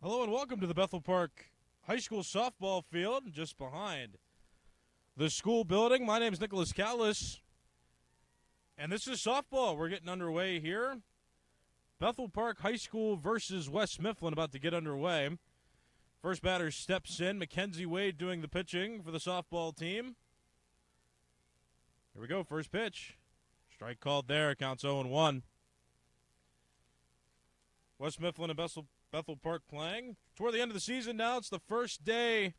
Hello and welcome to the Bethel Park High School softball field, just behind the school building. My name is Nicholas Callis, and this is softball. We're getting underway here. Bethel Park High School versus West Mifflin about to get underway. First batter steps in. Mackenzie Wade doing the pitching for the softball team. Here we go, first pitch. Strike called there, counts 0-1. West Mifflin and Bethel Park playing. Toward the end of the season now, it's the first day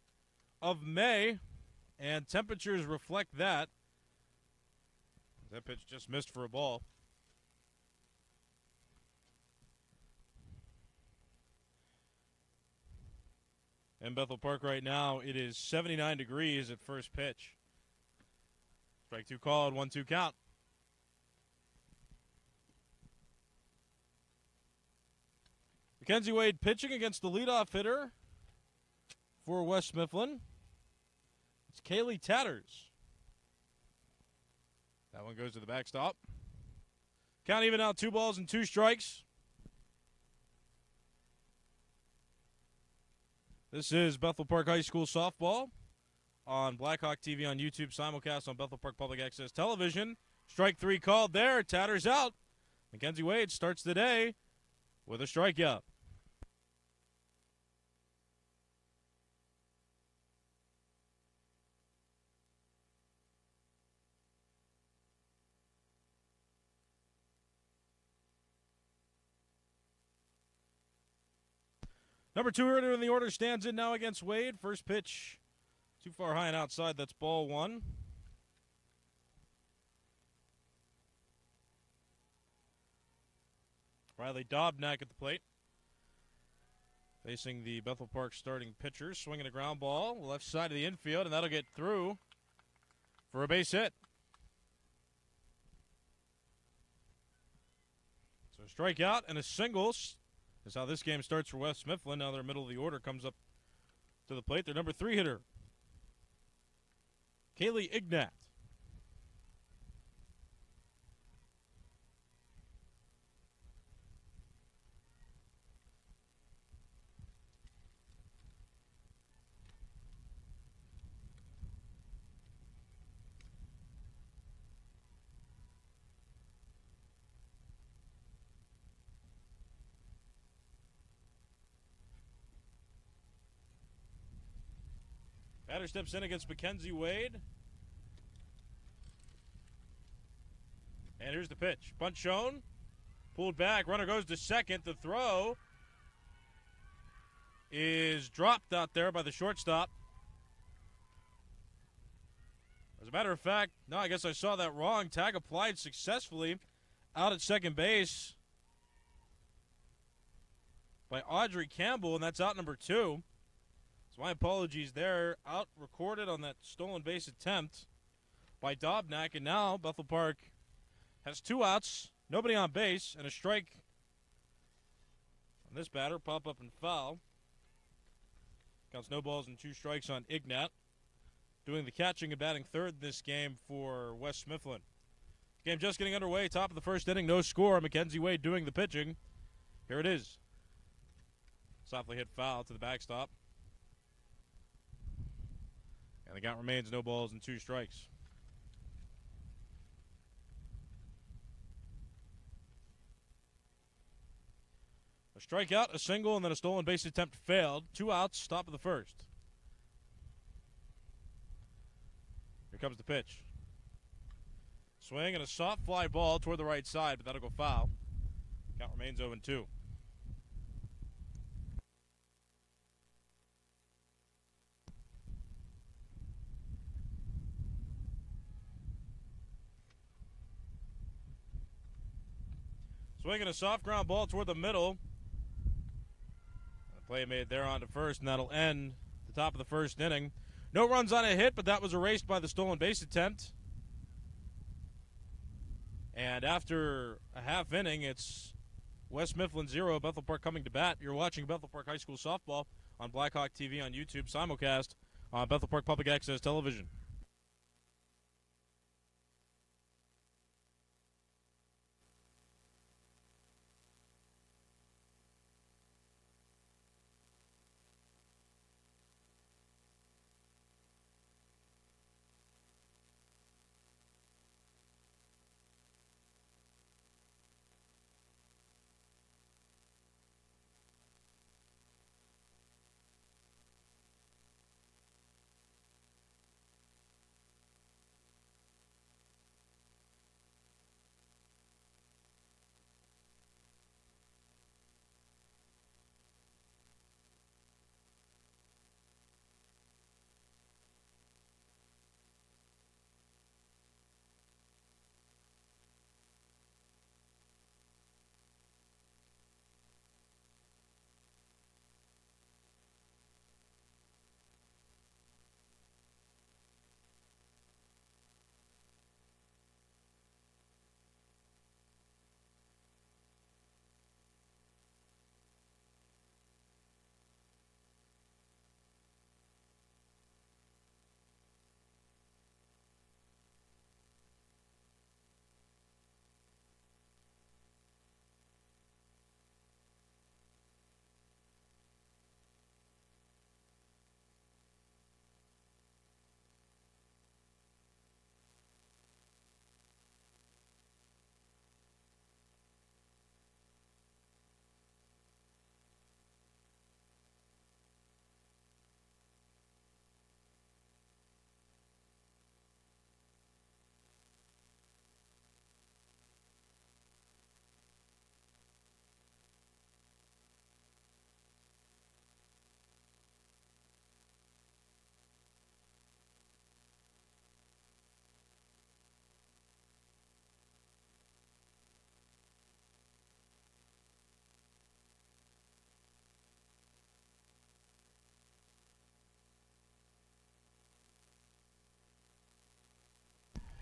of May, and temperatures reflect that. That pitch just missed for a ball. In Bethel Park right now, it is 79 degrees at first pitch. Strike two called, 1-2 count. Mackenzie Wade pitching against the leadoff hitter for West Mifflin. It's Kaylee Tatters. That one goes to the backstop. Count even out, 2 balls and 2 strikes. This is Bethel Park High School softball on Blackhawk TV on YouTube, simulcast on Bethel Park Public Access Television. Strike 3 called there, Tatters out. Mackenzie Wade starts the day with a strikeout. Number 2 hitter in the order stands in now against Wade. First pitch too far high and outside. That's ball 1. Riley Dobnak at the plate. Facing the Bethel Park starting pitcher. Swinging a ground ball. Left side of the infield, and that'll get through for a base hit. So a strikeout and a single is how this game starts for West Mifflin. Now their middle of the order comes up to the plate. Their number 3 hitter, Kaylee Ignat. Batter steps in against Mackenzie Wade. And here's the pitch. Bunt shown. Pulled back. Runner goes to second. The throw is dropped out there by the shortstop. As a matter of fact, no, I guess I saw that wrong. Tag applied successfully out at second base by Audrey Campbell, and that's out number 2. So my apologies there. Out recorded on that stolen base attempt by Dobnak, and now Bethel Park has 2 outs, nobody on base, and a strike on this batter. Pop up and foul. Counts no balls and 2 strikes on Ignat. Doing the catching and batting third in this game for West Mifflin. Game just getting underway. Top of the first inning, no score. Mackenzie Wade doing the pitching. Here it is. Softly hit foul to the backstop. And the count remains no balls and 2 strikes. A strikeout, a single, and then a stolen base attempt failed. 2 outs, top of the first. Here comes the pitch. Swing and a soft fly ball toward the right side, but that'll go foul. Count remains 0-2. Swinging a soft ground ball toward the middle. A play made there on to first, and that'll end the top of the first inning. No runs on a hit, but that was erased by the stolen base attempt. And after a half inning, it's West Mifflin 0, Bethel Park coming to bat. You're watching Bethel Park High School softball on Blackhawk TV on YouTube, simulcast on Bethel Park Public Access Television.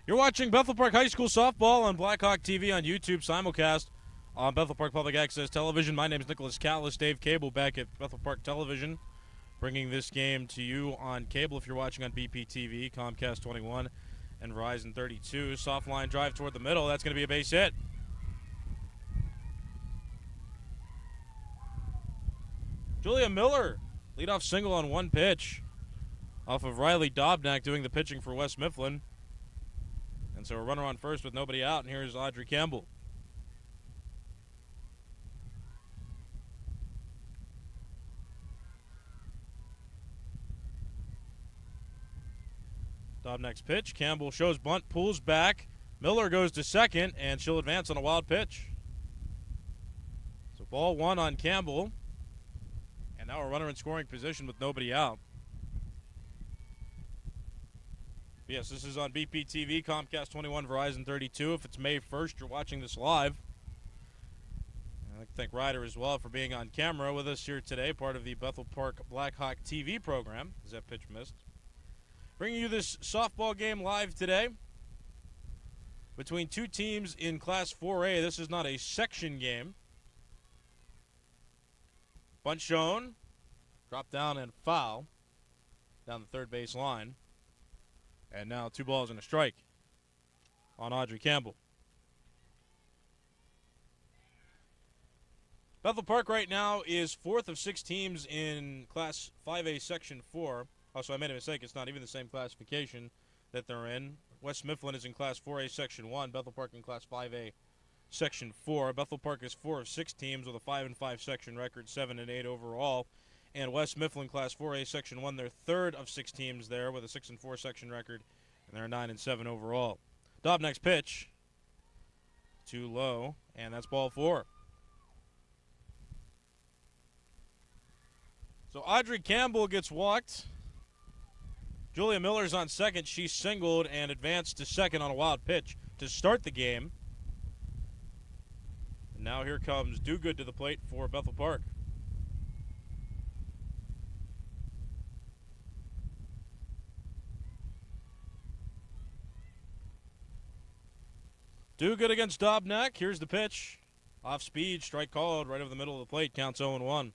You're watching Bethel Park High School softball on Blackhawk TV on YouTube, simulcast on Bethel Park Public Access Television. My name is Nicholas Callis. Dave Cable back at Bethel Park Television, bringing this game to you on cable if you're watching on BPTV, Comcast 21, and Verizon 32. Soft line drive toward the middle. That's going to be a base hit. Julia Miller, leadoff single on one pitch off of Riley Dobnak doing the pitching for West Mifflin. And so a runner on first with nobody out, and here's Audrey Campbell. Dobnak's pitch. Campbell shows bunt, pulls back. Miller goes to second, and she'll advance on a wild pitch. So ball one on Campbell. And now a runner in scoring position with nobody out. Yes, this is on BPTV, Comcast 21, Verizon 32. If it's May 1st, you're watching this live. I'd like to thank Ryder as well for being on camera with us here today, part of the Bethel Park Blackhawk TV program, as that pitch missed. Bringing you this softball game live today between two teams in Class 4A. This is not a section game. Bunt shown, drop down and foul down the third base line. And now 2 balls and a strike on Audrey Campbell. Bethel Park right now is 4th of 6 teams in Class 5A Section 4. Also, I made a mistake. It's not even the same classification that they're in. West Mifflin is in Class 4A Section 1. Bethel Park in Class 5A Section 4. Bethel Park is 4 of 6 teams with a 5-5 section record, 7-8 overall. And West Mifflin, Class 4A Section 1, they're 3rd of 6 teams there with a 6-4 section record, and they're 9-7 overall. Dobnak's pitch, too low, and that's ball 4. So Audrey Campbell gets walked. Julia Miller's on second. She singled and advanced to second on a wild pitch to start the game. And now here comes Dogood to the plate for Bethel Park. Dogood against Dobnak. Here's the pitch. Off speed, strike called right over the middle of the plate. Counts 0-1.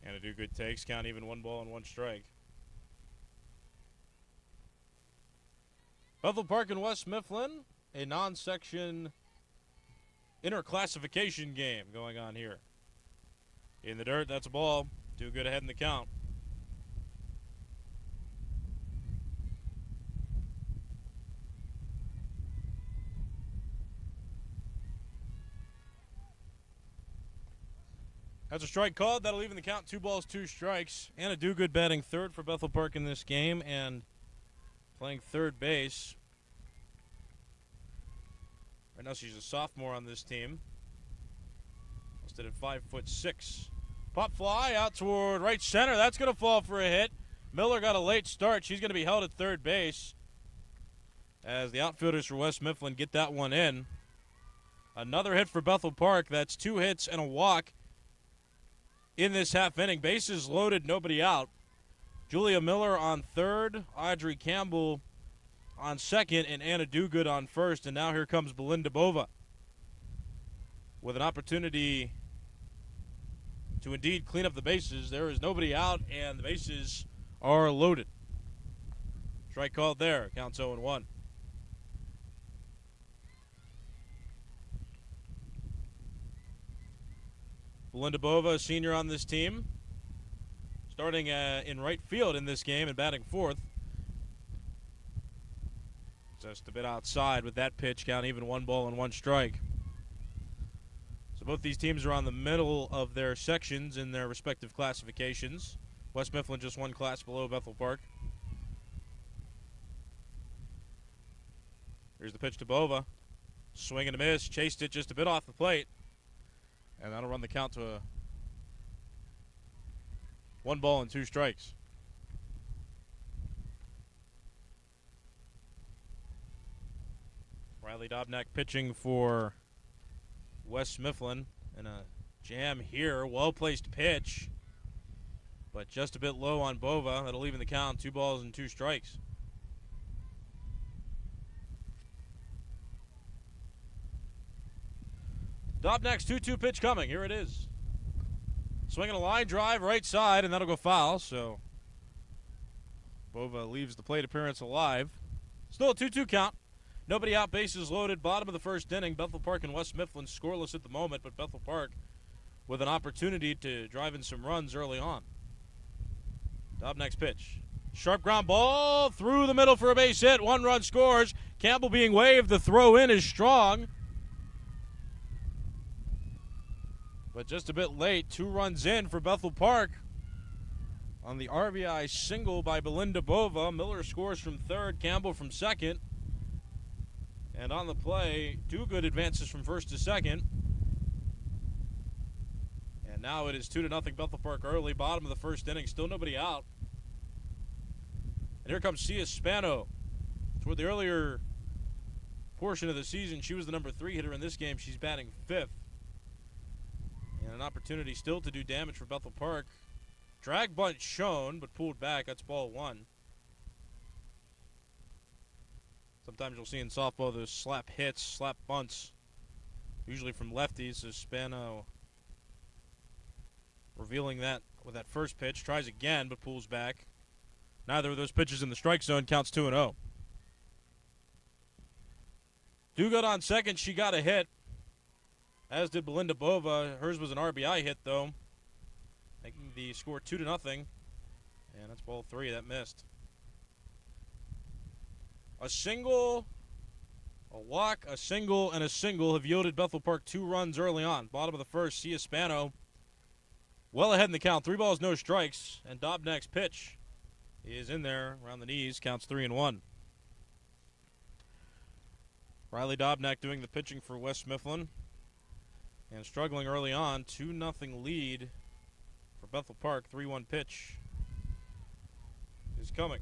And a Dogood takes. Count even, 1 ball and 1 strike. Bethel Park and West Mifflin, a non-section interclassification game going on here. In the dirt, that's a ball. Dogood ahead in the count. That's a strike called. That'll even the count. 2 balls, 2 strikes. Anna Dogood batting third for Bethel Park in this game and playing third base. Right now she's a sophomore on this team. Listed at 5'6". Pop fly out toward right center. That's going to fall for a hit. Miller got a late start. She's going to be held at third base as the outfielders for West Mifflin get that one in. Another hit for Bethel Park. That's 2 hits and a walk in this half inning. Bases loaded, nobody out. Julia Miller on third. Audrey Campbell on second, and Anna Dogood on first. And now here comes Belinda Bova with an opportunity to indeed clean up the bases. There is nobody out, and the bases are loaded. Strike called there. Counts 0-1. Belinda Bova, a senior on this team, starting in right field in this game and batting fourth. Just a bit outside with that pitch, count even, 1 ball and 1 strike. So both these teams are on the middle of their sections in their respective classifications. West Mifflin just 1 class below Bethel Park. Here's the pitch to Bova. Swing and a miss, chased it just a bit off the plate. And that'll run the count to 1 ball and 2 strikes. Riley Dobnak pitching for West Mifflin in a jam here. Well-placed pitch, but just a bit low on Bova. That'll even the count. 2 balls and 2 strikes. Dobnak's 2-2 pitch coming. Here it is. Swinging a line drive right side, and that'll go foul. So Bova leaves the plate appearance alive. Still a 2-2 count. Nobody out, bases loaded. Bottom of the first inning. Bethel Park and West Mifflin scoreless at the moment, but Bethel Park with an opportunity to drive in some runs early on. Dobnak's pitch. Sharp ground ball through the middle for a base hit. 1 run scores. Campbell being waved. The throw in is strong, but just a bit late. 2 runs in for Bethel Park on the RBI single by Belinda Bova. Miller scores from third, Campbell from second. And on the play, 2 good advances from first to second. And now it is 2-0 Bethel Park early. Bottom of the first inning, still nobody out. And here comes Cia Spano. Toward the earlier portion of the season, she was the number 3 hitter in this game. She's batting 5th. And an opportunity still to do damage for Bethel Park. Drag bunt shown, but pulled back. That's ball 1. Sometimes you'll see in softball those slap hits, slap bunts, usually from lefties. So Spano revealing that with that first pitch. Tries again, but pulls back. Neither of those pitches in the strike zone. Counts 2-0. Duguid on second. She got a hit, as did Belinda Bova. Hers was an RBI hit, though, making the score 2-0. And that's ball 3. That missed. A single, a walk, a single, and a single have yielded Bethel Park 2 runs early on. Bottom of the first, Cia Spano well ahead in the count. 3 balls, no strikes. And Dobnak's pitch is in there around the knees. Counts 3-1. Riley Dobnak doing the pitching for West Mifflin. And struggling early on. 2-0 lead for Bethel Park. 3-1 pitch is coming.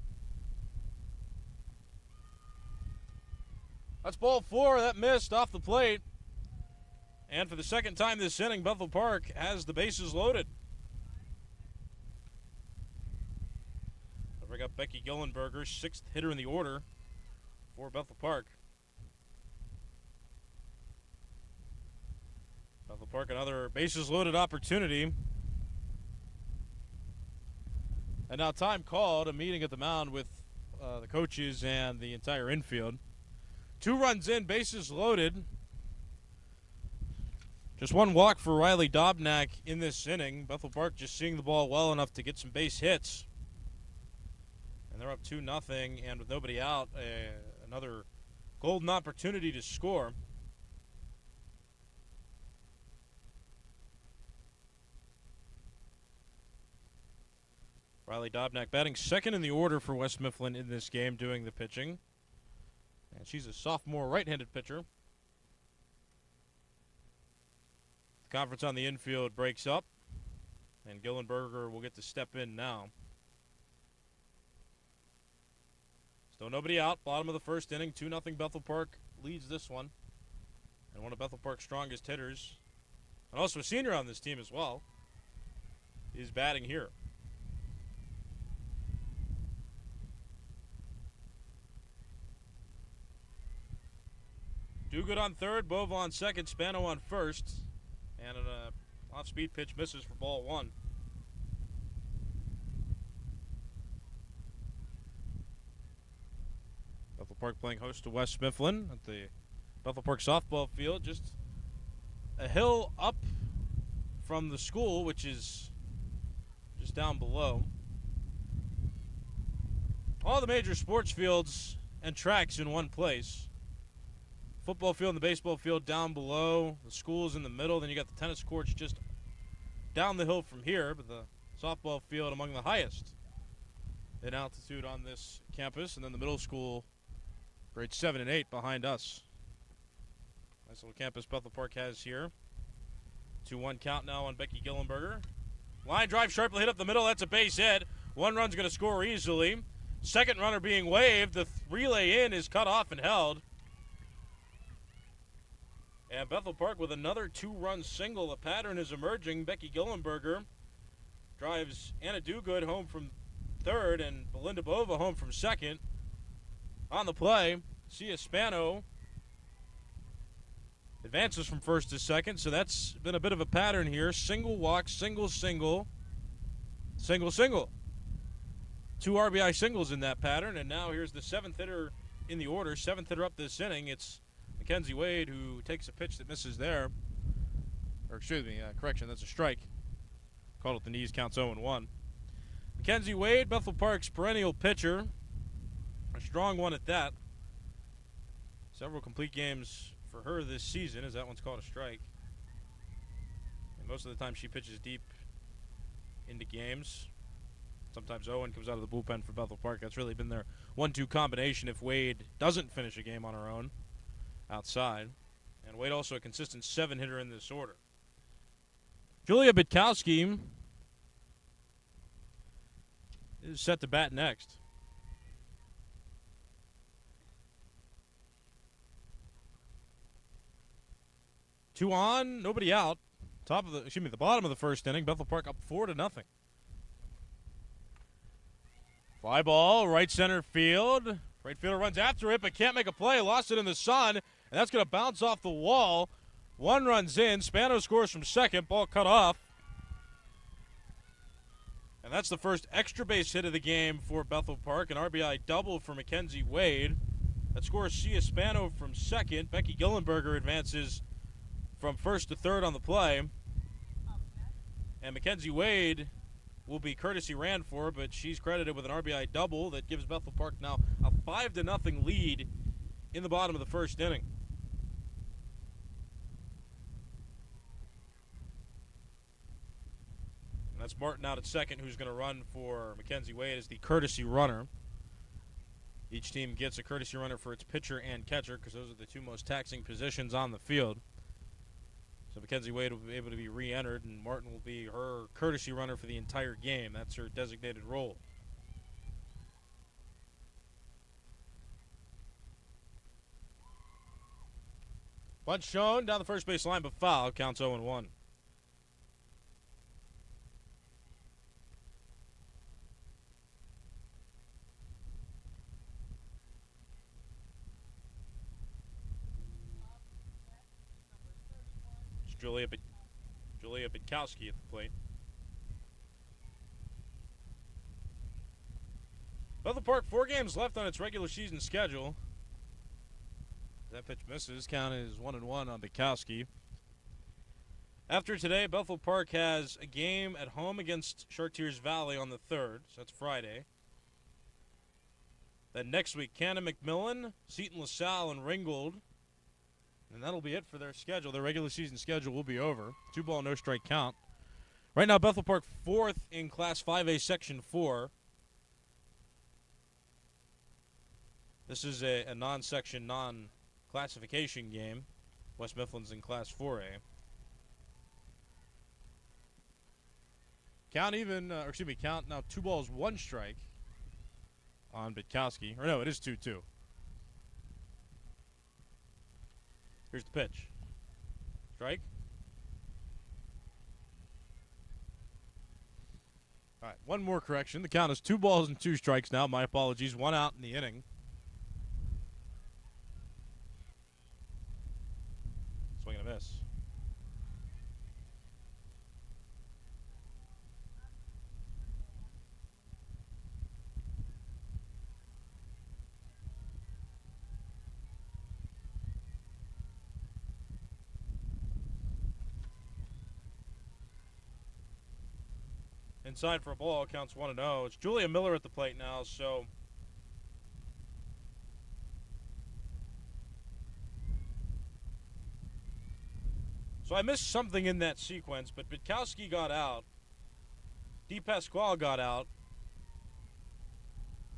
That's ball 4. That missed off the plate. And for the second time this inning, Bethel Park has the bases loaded. They'll bring up Becky Gillenberger, 6th hitter in the order for Bethel Park. Bethel Park, another bases loaded opportunity. And now time called, a meeting at the mound with the coaches and the entire infield. 2 runs in, bases loaded. Just 1 walk for Riley Dobnak in this inning. Bethel Park just seeing the ball well enough to get some base hits. And they're up 2-0, and with nobody out, another golden opportunity to score. Riley Dobnak batting second in the order for West Mifflin in this game, doing the pitching. And she's a sophomore right-handed pitcher. The conference on the infield breaks up, and Gillenberger will get to step in now. Still nobody out. Bottom of the first inning, 2-0 Bethel Park leads this one. And one of Bethel Park's strongest hitters, and also a senior on this team as well, is batting here. Duguid on third, Bova on second, Spano on first. And an off-speed pitch misses for ball 1. Bethel Park playing host to West Mifflin at the Bethel Park softball field. Just a hill up from the school, which is just down below. All the major sports fields and tracks in one place. Football field and the baseball field down below. The school's in the middle. Then you got the tennis courts just down the hill from here. But the softball field among the highest in altitude on this campus. And then the middle school, grades 7 and 8 behind us. Nice little campus Bethel Park has here. 2-1 count now on Becky Gillenberger. Line drive sharply hit up the middle. That's a base hit. 1 run's going to score easily. Second runner being waved. The relay in is cut off and held. And Bethel Park with another two-run single. A pattern is emerging. Becky Gillenberger drives Anna Dugood home from third and Belinda Bova home from second. On the play, Sia Spano advances from first to second, so that's been a bit of a pattern here. Single walk, single, single, single, single. 2 RBI singles in that pattern, and now here's the seventh hitter in the order. Seventh hitter up this inning. It's Mackenzie Wade, who takes a pitch that misses there. Or excuse me, correction, that's a strike. Called at the knees, counts 0-1. Mackenzie Wade, Bethel Park's perennial pitcher. A strong one at that. Several complete games for her this season, as that one's called a strike. And most of the time she pitches deep into games. Sometimes Owen comes out of the bullpen for Bethel Park. That's really been their 1-2 combination if Wade doesn't finish a game on her own outside. And Wade also a consistent 7-hitter in this order. Julia Bitkowski is set to bat next. Two on, nobody out. The bottom of the first inning. Bethel Park up 4-0. Fly ball, right center field. Right fielder runs after it, but can't make a play. Lost it in the sun, and that's going to bounce off the wall. One runs in. Spano scores from second. Ball cut off. And that's the first extra base hit of the game for Bethel Park. An RBI double for Mackenzie Wade. That scores Sia Spano from second. Becky Gillenberger advances from first to third on the play. And Mackenzie Wade will be courtesy ran for, but she's credited with an RBI double that gives Bethel Park now a 5-0 lead in the bottom of the first inning. And that's Martin out at second, who's going to run for Mackenzie Wade as the courtesy runner. Each team gets a courtesy runner for its pitcher and catcher because those are the two most taxing positions on the field. So Mackenzie Wade will be able to be re-entered, and Martin will be her courtesy runner for the entire game. That's her designated role. Bunch shown down the first base line, but foul. Counts 0-1. Julia Bitkowski at the plate. Bethel Park, 4 games left on its regular season schedule. That pitch misses. Count is 1-1 on Bitkowski. After today, Bethel Park has a game at home against Chartiers Valley on the 3rd, so that's Friday. Then next week, Cannon McMillan, Seton LaSalle, and Ringgold. And that'll be it for their schedule. Their regular season schedule will be over. 2-ball, no strike count. Right now, Bethel Park 4th in Class 5A Section 4. This is a non-section, non-classification game. West Mifflin's in Class 4A. Count now 2 balls, 1 strike on Bitkowski. Or no, it is 2-2. Here's the pitch. Strike. All right, one more correction. The count is 2 balls and 2 strikes now. My apologies. 1 out in the inning. Swing and a miss. Inside for a ball, counts 1-0. It's Julia Miller at the plate now, so I missed something in that sequence, but Bitkowski got out. DePasquale got out.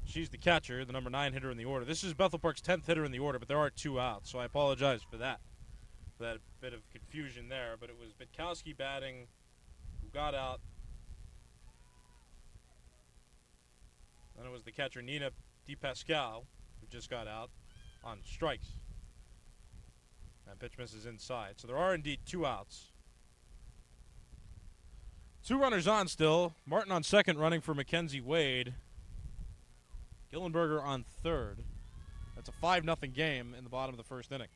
She's the catcher, the number 9 hitter in the order. This is Bethel Park's 10th hitter in the order, but there are 2 outs, so I apologize for that bit of confusion there. But it was Bitkowski batting, who got out. Then it was the catcher, Nina DePasquale, who just got out on strikes. And pitch misses inside. So there are indeed 2 outs. 2 runners on still. Martin on second, running for Mackenzie Wade. Gillenberger on third. That's a 5-0 game in the bottom of the first inning.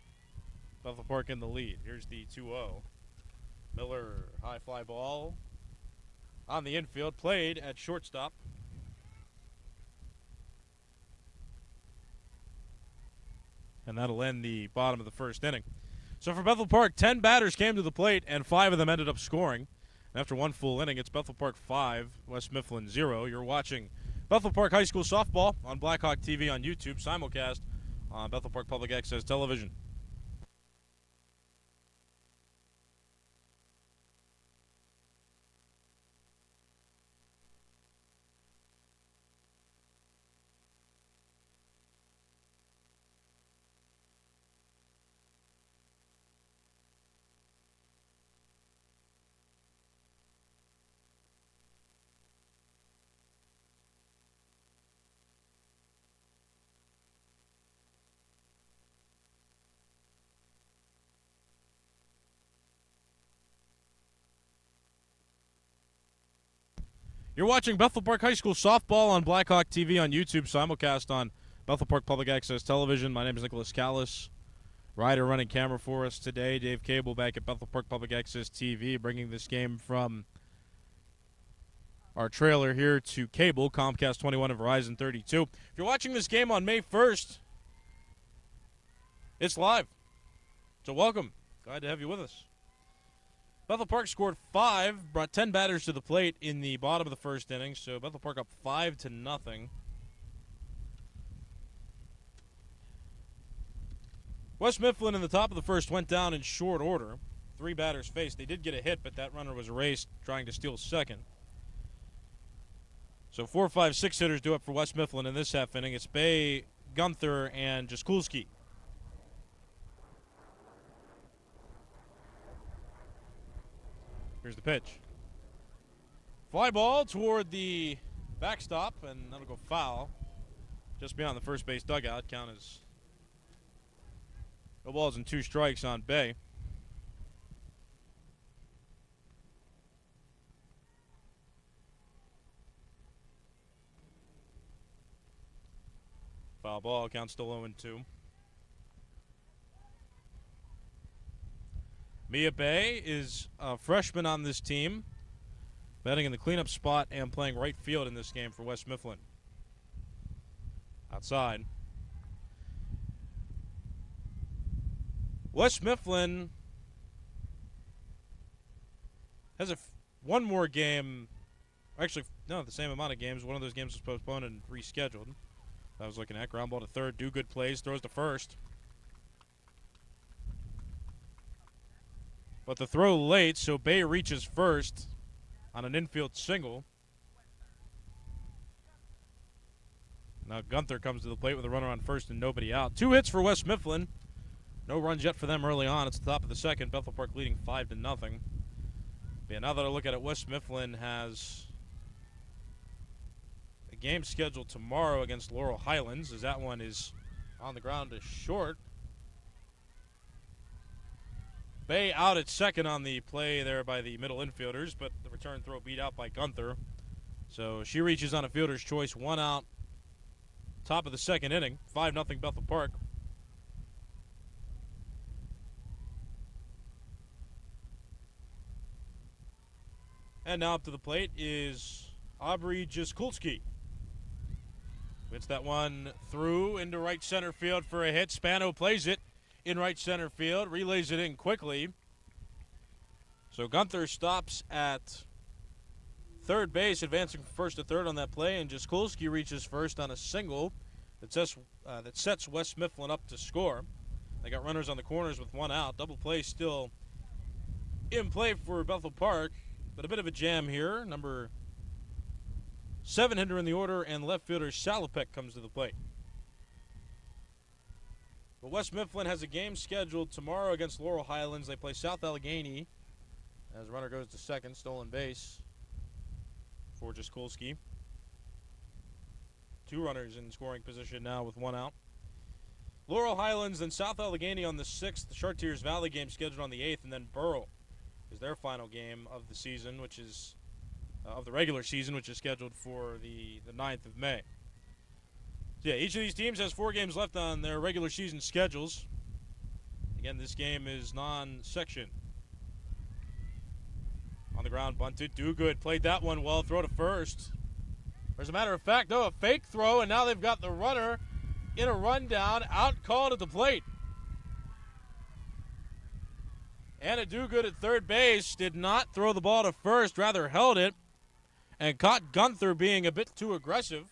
Bethel Park in the lead. Here's the 2-0. Miller, high fly ball on the infield, played at shortstop. And that'll end the bottom of the first inning. So for Bethel Park, 10 batters came to the plate, and 5 of them ended up scoring. And after 1 full inning, it's Bethel Park 5, West Mifflin 0. You're watching Bethel Park High School Softball on Blackhawk TV on YouTube, simulcast on Bethel Park Public Access Television. You're watching Bethel Park High School Softball on Blackhawk TV on YouTube, simulcast on Bethel Park Public Access Television. My name is Nicholas Callis. Ryder running camera for us today. Dave Cable back at Bethel Park Public Access TV, bringing this game from our trailer here to cable, Comcast 21 and Verizon 32. If you're watching this game on May 1st, it's live. So welcome. Glad to have you with us. Bethel Park scored 5, brought 10 batters to the plate in the bottom of the first inning, so Bethel Park up 5-0. West Mifflin in the top of the first went down in short order. 3 batters faced. They did get a hit, but that runner was erased trying to steal second. So 4, 5, 6 hitters do up for West Mifflin in this half inning. It's Bay, Gunther, and Jaskulski. Here's the pitch. Fly ball toward the backstop, and that'll go foul. Just beyond the first base dugout. Count is no balls and 2 strikes on Bay. Foul ball, count still 0-2. Mia Bay is a freshman on this team, batting in the cleanup spot and playing right field in this game for West Mifflin. Outside. West Mifflin has one more game. Actually, no, the same amount of games. One of those games was postponed and rescheduled. I was looking at ground ball to third. Do good plays. Throws to first. But the throw late, so Bay reaches first on an infield single. Now Gunther comes to the plate with a runner on first and nobody out. 2 hits for West Mifflin. No runs yet for them early on. It's the top of the second. Bethel Park leading 5-0. Yeah, now that I look at it, West Mifflin has a game scheduled tomorrow against Laurel Highlands, as that one is on the ground to short. Bay out at second on the play there by the middle infielders, but the return throw beat out by Gunther. So she reaches on a fielder's choice, 1 out, top of the second inning, 5-0 Bethel Park. And now up to the plate is Aubrey Jaskulski. Hits that one through into right center field for a hit. Spano plays it in right center field, relays it in quickly. So Gunther stops at third base, advancing from first to third on that play, and Jaskulski reaches first on a single that sets West Mifflin up to score. They got runners on the corners with 1 out. Double play still in play for Bethel Park, but a bit of a jam here. Number 7 hitter in the order, and left fielder Salopek comes to the plate. But West Mifflin has a game scheduled tomorrow against Laurel Highlands. They play South Allegheny as runner goes to second, stolen base for Jaskulski. 2 runners in scoring position now with 1 out. Laurel Highlands, then South Allegheny on the 6th. The Chartiers Valley game scheduled on the 8th, and then Burrell is their final game of the season, which is of the regular season, which is scheduled for the 9th of May. So yeah, each of these teams has 4 games left on their regular season schedules. Again, this game is non-section. On the ground, bunted. Dogood played that one well. Throw to first. As a matter of fact, though, a fake throw, and now they've got the runner in a rundown, out called at the plate. Anna Dogood at third base did not throw the ball to first, rather held it, and caught Gunther being a bit too aggressive.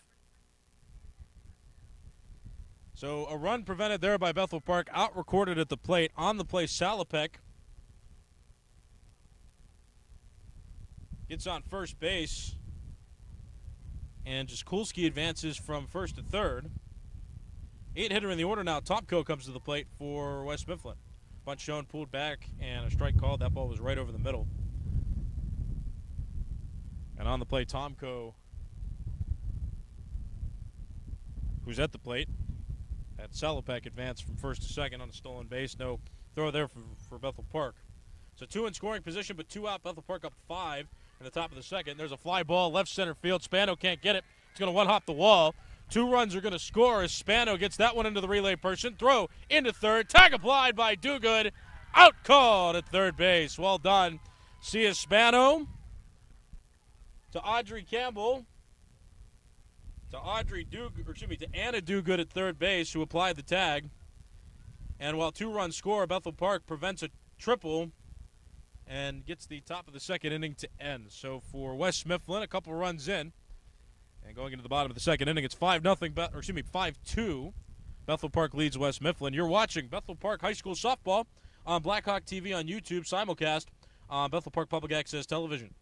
So a run prevented there by Bethel Park, out-recorded at the plate. On the play, Salopek gets on first base, and Jaskulski advances from first to third. 8-hitter in the order now. Tomko comes to the plate for West Mifflin. Bunt shown, pulled back, and a strike called. That ball was right over the middle. And on the plate, Tomko, who's at the plate. Had Salopek advance from first to second on a stolen base. No throw there for Bethel Park. So 2 in scoring position, but 2 out. Bethel Park up 5 in the top of the second. There's a fly ball, left center field. Spano can't get it. It's going to one-hop the wall. 2 runs are going to score as Spano gets that one into the relay person. Throw into third. Tag applied by Dogood. Out called at third base. Well done. Sia Spano to Audrey Campbell. To Anna Dogood at third base, who applied the tag. And while 2 runs score, Bethel Park prevents a triple and gets the top of the second inning to end. So for West Mifflin, a couple runs in, and going into the bottom of the second inning, it's 5-2. Bethel Park leads West Mifflin. You're watching Bethel Park High School softball on Blackhawk TV on YouTube, simulcast on Bethel Park Public Access Television.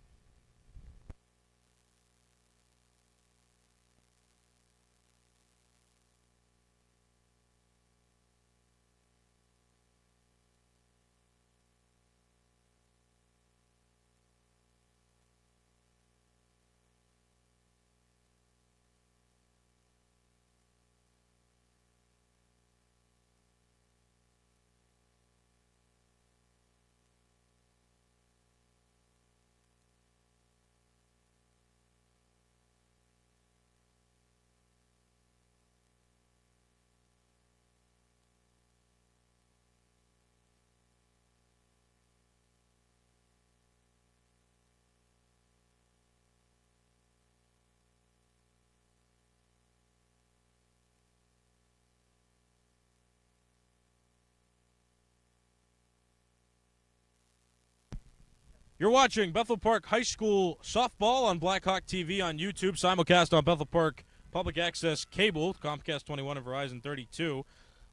You're watching Bethel Park High School softball on Blackhawk TV on YouTube, simulcast on Bethel Park Public Access Cable, Comcast 21 and Verizon 32.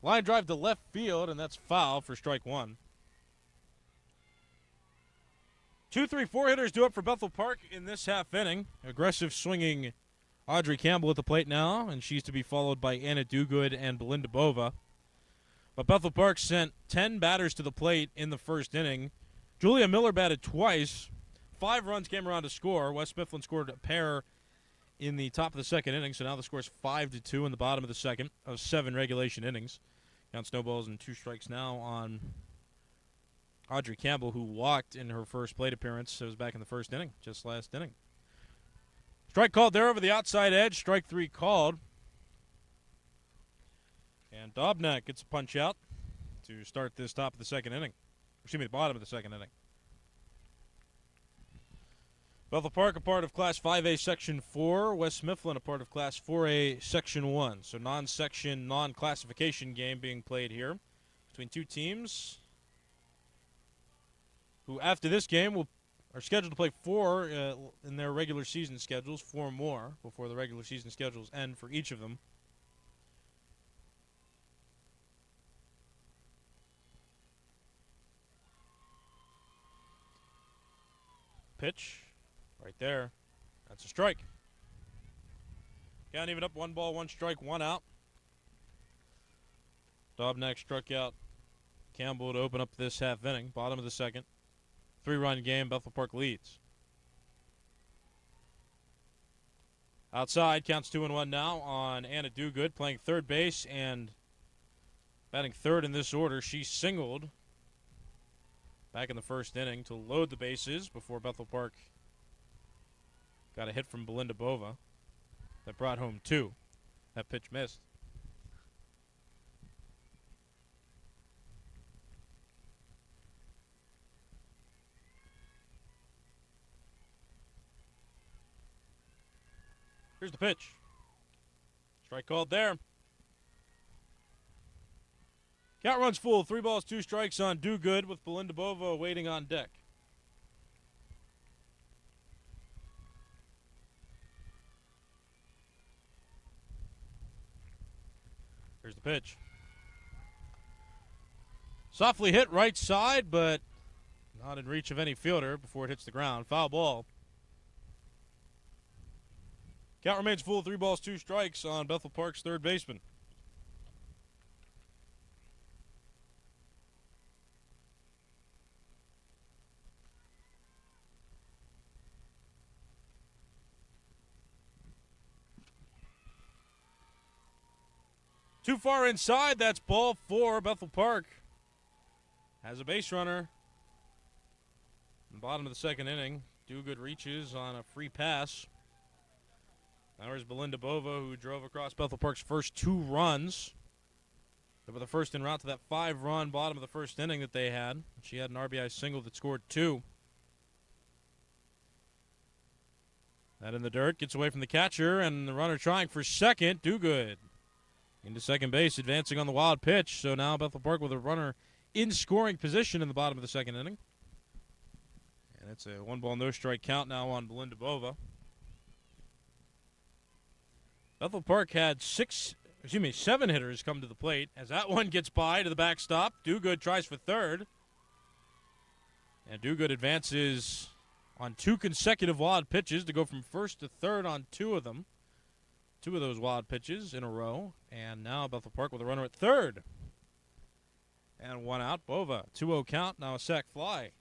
Line drive to left field, and that's foul for strike 1. 2, 3, 4 hitters do it for Bethel Park in this half inning. Aggressive swinging Audrey Campbell at the plate now, and she's to be followed by Anna Dogood and Belinda Bova. But Bethel Park sent 10 batters to the plate in the first inning. Julia Miller batted twice. 5 runs came around to score. West Mifflin scored a pair in the top of the second inning, so now the score is 5-2 in the bottom of the second of 7 regulation innings. Count snowballs and 2 strikes now on Audrey Campbell, who walked in her first plate appearance. It was back in the first inning, just last inning. Strike called there over the outside edge. Strike 3 called. And Dobnak gets a punch out to start this top of the second inning. The bottom of the second inning. Bethel Park, a part of Class 5A Section 4. West Mifflin, a part of Class 4A Section 1. So non-section, non-classification game being played here between 2 teams who, after this game, are scheduled to play 4 in their regular season schedules, 4 more before the regular season schedules end for each of them. Pitch right there. That's a strike. Count even up, 1 ball, 1 strike, 1 out. Dobnak struck out Campbell to open up this half inning. Bottom of the second. 3-run game. Bethel Park leads. Outside, counts 2-1 now on Anna Dogood playing third base, and Batting third in this order, she singled back in the first inning to load the bases before Bethel Park got a hit from Belinda Bova that brought home 2. That pitch missed. Here's the pitch. Strike called there. Count runs full. 3 balls, 2 strikes on Do Good with Belinda Bova waiting on deck. Here's the pitch. Softly hit right side, but not in reach of any fielder before it hits the ground. Foul ball. Count remains full. 3 balls, 2 strikes on Bethel Park's third baseman. Too far inside. That's ball 4. Bethel Park has a base runner. In the bottom of the second inning, Do Good reaches on a free pass. Now here's Belinda Bova, who drove across Bethel Park's first 2 runs. They were the first en route to that 5-run bottom of the first inning that they had. She had an RBI single that scored 2. That in the dirt, gets away from the catcher, and the runner trying for second. Do Good into second base, advancing on the wild pitch. So now Bethel Park with a runner in scoring position in the bottom of the second inning. And it's a 1 ball, no strike count now on Belinda Bova. Bethel Park had 7 hitters come to the plate. As that one gets by to the backstop, Do Good tries for third. And Do Good advances on 2 consecutive wild pitches to go from first to third on 2 of them. 2 of those wild pitches in a row. And now Bethel Park with a runner at third. And 1 out. Bova, 2-0 count, now a sac fly.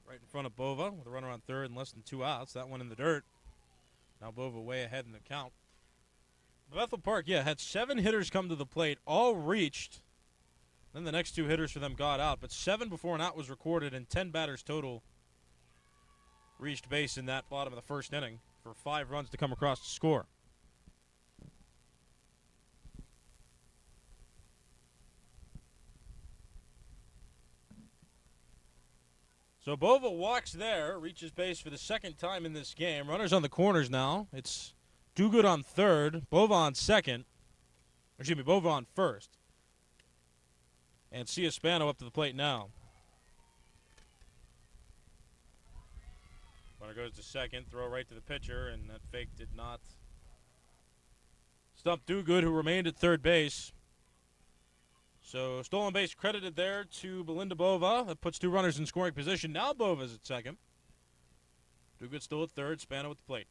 Right in front of Bova with a runner on third and less than 2 outs. That one in the dirt. Now Bova way ahead in the count. Bethel Park, had 7 hitters come to the plate, all reached. Then the next 2 hitters for them got out, but 7 before an out was recorded, and 10 batters total reached base in that bottom of the first inning for 5 runs to come across to score. So Bova walks there, reaches base for the second time in this game. Runners on the corners now. It's Do Good on third, Bova on second. Bova on first. And Cia Spano up to the plate now. Runner goes to second, throw right to the pitcher, and that fake did not stump Do Good, who remained at third base. So stolen base credited there to Belinda Bova. That puts 2 runners in scoring position. Now Bova's at second. Do Good still at third. Spano at the plate.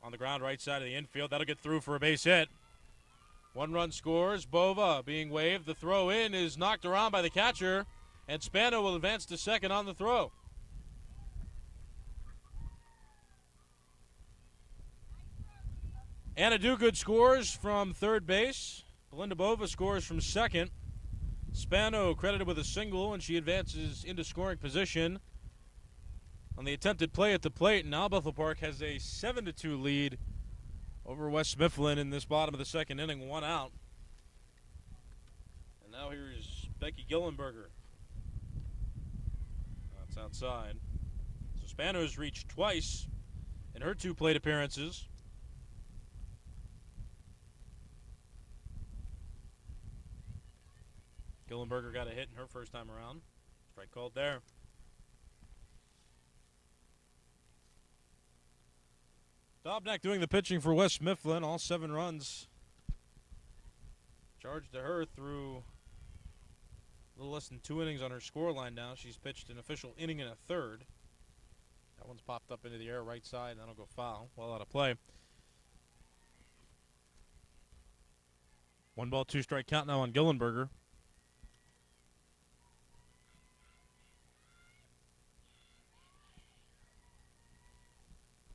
On the ground, right side of the infield. That'll get through for a base hit. 1 run scores. Bova being waved. The throw in is knocked around by the catcher. And Spano will advance to second on the throw. Anna Do Good scores from third base. Belinda Bova scores from second. Spano credited with a single, and she advances into scoring position on the attempted play at the plate. And now Bethel Park has a 7-2 lead over West Mifflin in this bottom of the second inning, 1 out. And now here's Becky Gillenberger. That's outside. So Spano has reached twice in her 2 plate appearances. Gillenberger got a hit in her first time around. Strike called there. Dobnak doing the pitching for West Mifflin. All 7 runs charged to her through a little less than 2 innings on her scoreline now. She's pitched an official inning and a third. That one's popped up into the air right side, and that'll go foul. Well out of play. 1 ball, 2 strike count now on Gillenberger.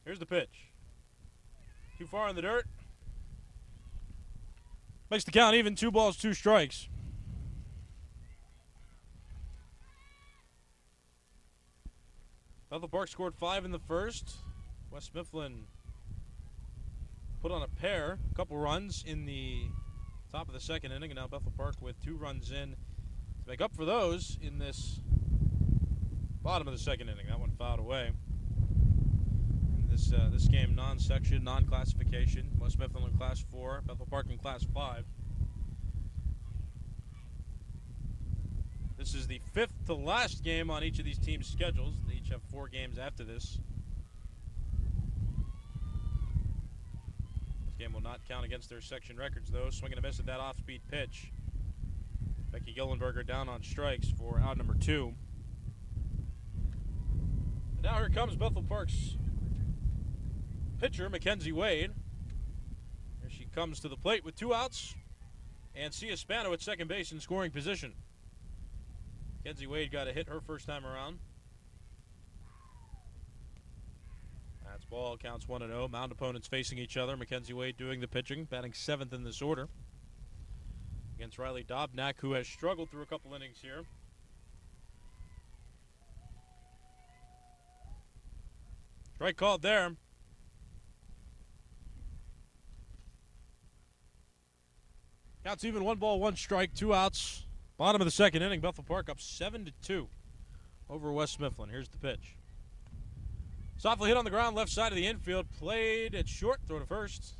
Here's the pitch. Too far in the dirt. Makes the count even, 2 balls, 2 strikes. Bethel Park scored 5 in the first. West Mifflin put on a pair, a couple runs in the top of the second inning, and now Bethel Park with 2 runs in to make up for those in this bottom of the second inning. That one fouled away. And this game, non-section, non-classification. West Mifflin in Class 4, Bethel Park in Class 5. This is the 5th to last game on each of these teams' schedules. They each have 4 games after this. This game will not count against their section records, though. Swinging a miss at that off-speed pitch. Becky Gillenberger down on strikes for out number 2. And now here comes Bethel Park's pitcher, Mackenzie Wade. Here she comes to the plate with 2 outs. And Cia Spano at second base in scoring position. Mackenzie Wade got a hit her first time around. That's ball, counts 1-0. Mound opponents facing each other. Mackenzie Wade doing the pitching, batting 7th in this order against Riley Dobnak, who has struggled through a couple innings here. Strike called there. Counts even, 1 ball, 1 strike, 2 outs. Bottom of the second inning, Bethel Park up 7-2 over West Mifflin. Here's the pitch. Softly hit on the ground, left side of the infield. Played at short, throw to first.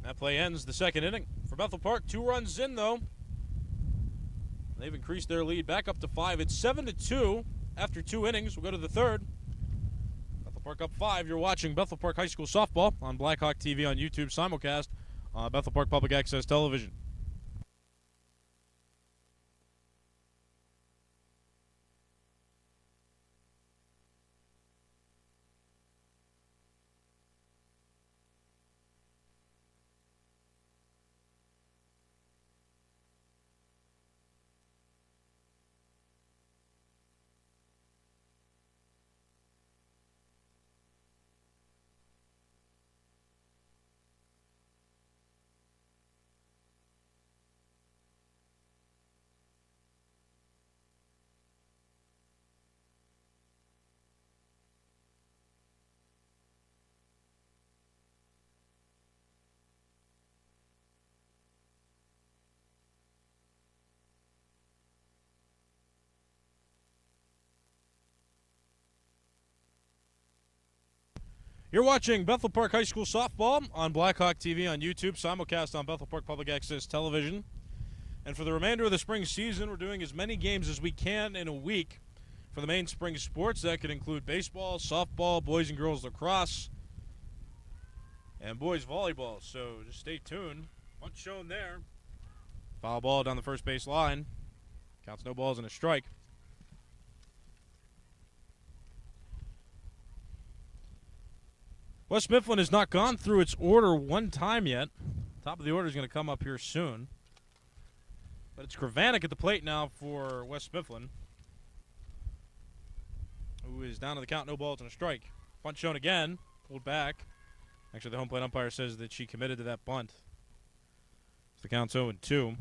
That play ends the second inning. For Bethel Park, 2 runs in, though. They've increased their lead back up to 5. It's 7-2 after 2 innings. We'll go to the third. Bethel Park up 5. You're watching Bethel Park High School Softball on Blackhawk TV on YouTube, simulcast on Bethel Park Public Access Television. You're watching Bethel Park High School Softball on Blackhawk TV on YouTube, simulcast on Bethel Park Public Access Television. And for the remainder of the spring season, we're doing as many games as we can in a week for the main spring sports. That could include baseball, softball, boys and girls lacrosse, and boys volleyball. So just stay tuned. Once shown there. Foul ball down the first base line. Counts no balls and a strike. West Mifflin has not gone through its order one time yet. Top of the order is going to come up here soon. But it's Kravanek at the plate now for West Mifflin, who is down to the count, no balls and a strike. Bunt shown again, pulled back. Actually, the home plate umpire says that she committed to that bunt. So the count's 0-2.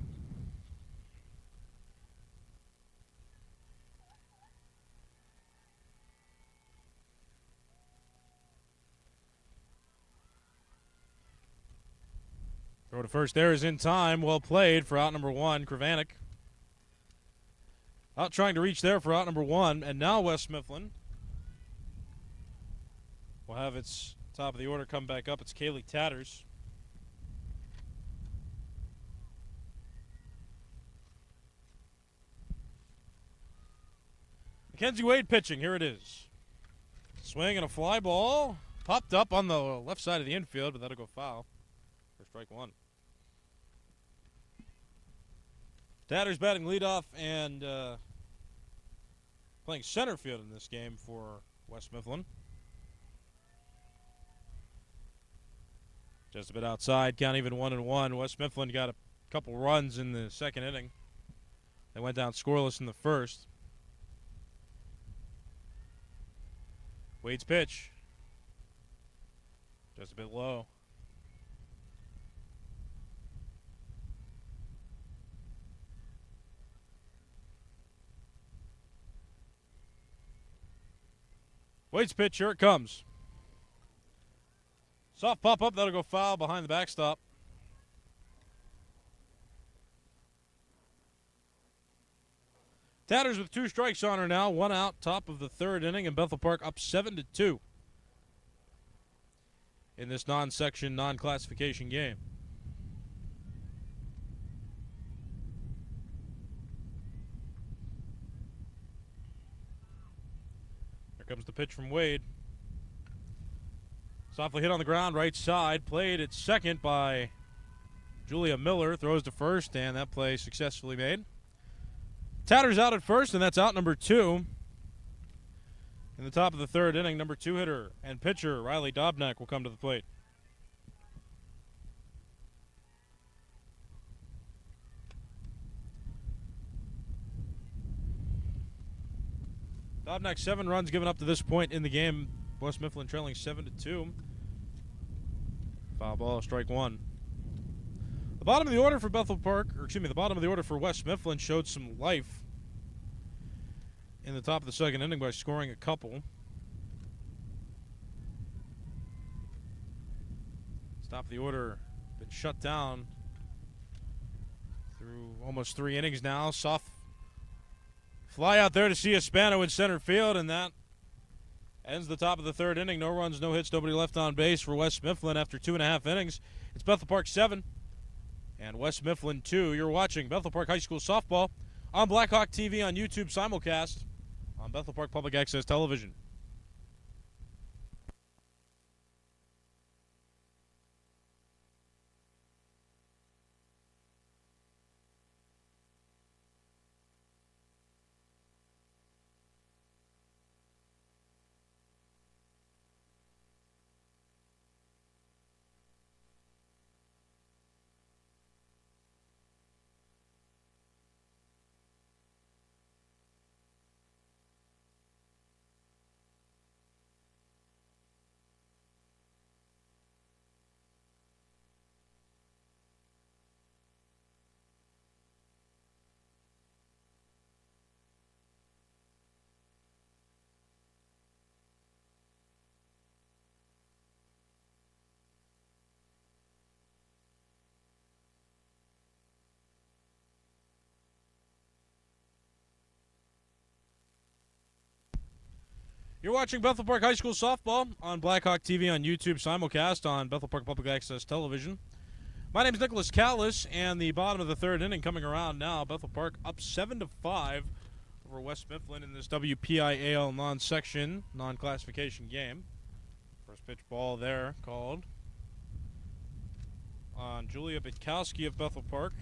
Throw to first there is in time. Well played for out number 1, Kravanek. Out trying to reach there for out number 1. And now West Mifflin will have its top of the order come back up. It's Kaylee Tatters. Mackenzie Wade pitching. Here it is. Swing and a fly ball. Popped up on the left side of the infield, but that'll go foul for strike 1. Tatters batting leadoff and playing center field in this game for West Mifflin. Just a bit outside, count even 1-1. West Mifflin got a couple runs in the second inning. They went down scoreless in the first. Wade's pitch. Just a bit low. Wade's pitch, here it comes. Soft pop up, that'll go foul behind the backstop. Tatters with 2 strikes on her now, 1 out, top of the 3rd inning, and Bethel Park up 7-2 in this non-section, non-classification game. Here comes the pitch from Wade. Softly hit on the ground, right side, played at second by Julia Miller, throws to first, and that play successfully made. Tatters out at first, and that's out number 2. In the top of the 3rd inning, number 2 hitter and pitcher Riley Dobnak will come to the plate. Dobnak 7 runs given up to this point in the game. West Mifflin trailing 7-2. Foul ball, strike 1. The bottom of the order for Bethel Park, the bottom of the order for West Mifflin showed some life in the top of the 2nd inning by scoring a couple. Top of the order been shut down through almost 3 innings now. Soft fly out there to see Espano in center field, and that ends the top of the 3rd inning. No runs, no hits, nobody left on base for West Mifflin after 2.5 innings. It's Bethel Park 7 and West Mifflin 2. You're watching Bethel Park High School softball on Blackhawk TV on YouTube, simulcast on Bethel Park Public Access Television. You're watching Bethel Park High School softball on Blackhawk TV on YouTube, simulcast on Bethel Park Public Access Television. My name is Nicholas Callis, and the bottom of the 3rd inning coming around now. Bethel Park up 7-5 over West Mifflin in this WPIAL non-section, non-classification game. First pitch ball there called on Julia Bitkowski of Bethel Park.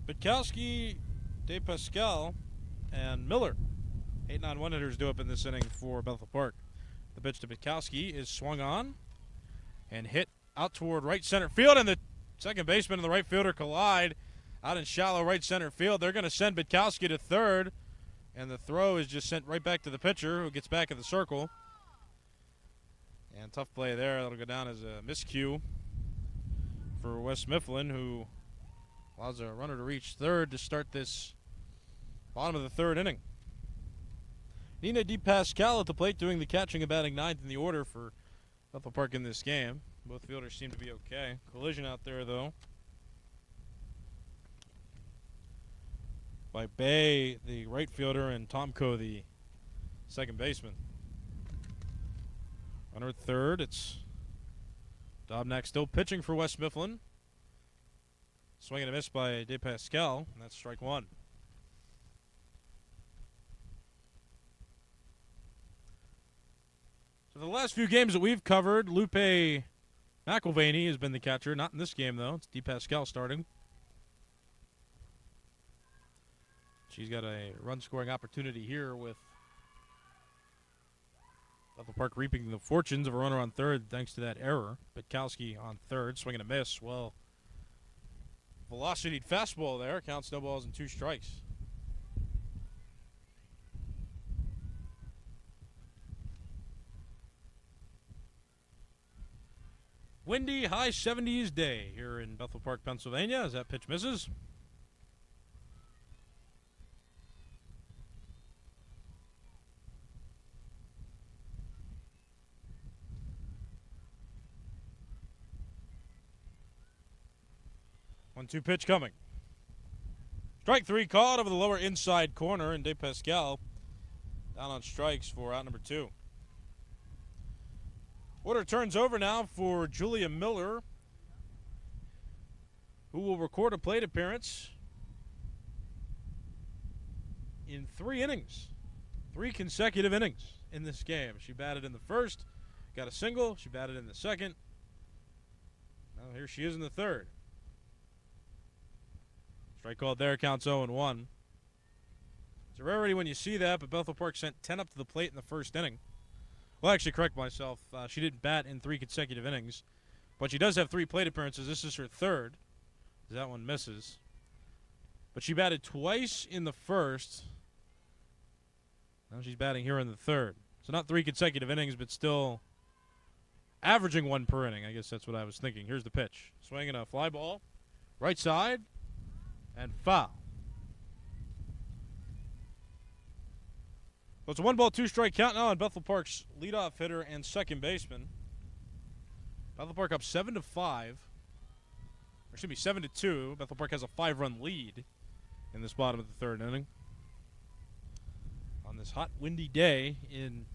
Bitkowski, De Pascal, and Miller. 8-9-1 hitters due up in this inning for Bethel Park. The pitch to Bitkowski is swung on and hit out toward right center field, and the second baseman and the right fielder collide out in shallow right center field. They're going to send Bitkowski to third, and the throw is just sent right back to the pitcher, who gets back in the circle. And tough play there. That'll go down as a miscue for West Mifflin, who allows a runner to reach third to start this bottom of the 3rd inning. Nina DePascal at the plate doing the catching and batting 9th in the order for Bethel Park in this game. Both fielders seem to be okay. Collision out there, though, by Bay, the right fielder, and Tomko, the second baseman. Runner at third. It's Dobnak still pitching for West Mifflin. Swing and a miss by DePascal, and that's strike 1. So the last few games that we've covered, Lupe McIlvaney has been the catcher. Not in this game, though. It's DePascal starting. She's got a run-scoring opportunity here with Bethel Park reaping the fortunes of a runner on third thanks to that error. Bitkowski on third, swing and a miss. Well, velocity fastball there. Counts no balls and 2 strikes. Windy, high 70s day here in Bethel Park, Pennsylvania, as that pitch misses. 1-2 pitch coming. Strike 3 called over the lower inside corner, and De Pascal down on strikes for out number 2. Order turns over now for Julia Miller, who will record a plate appearance in 3 innings. 3 consecutive innings in this game. She batted in the first, got a single. She batted in the second. Now here she is in the third. Strike called there, counts 0-1. It's a rarity when you see that, but Bethel Park sent 10 up to the plate in the first inning. Well, actually, correct myself. She didn't bat in 3 consecutive innings, but she does have 3 plate appearances. This is her third. That one misses. But she batted twice in the first. Now she's batting here in the third. So not 3 consecutive innings, but still averaging 1 per inning. I guess that's what I was thinking. Here's the pitch. Swinging a fly ball. Right side. And foul. So it's a 1-ball, 2-strike count now on Bethel Park's leadoff hitter and second baseman. Bethel Park up 7-5. Or should be 7-2. Bethel Park has a 5-run lead in this bottom of the third inning. On this hot, windy day in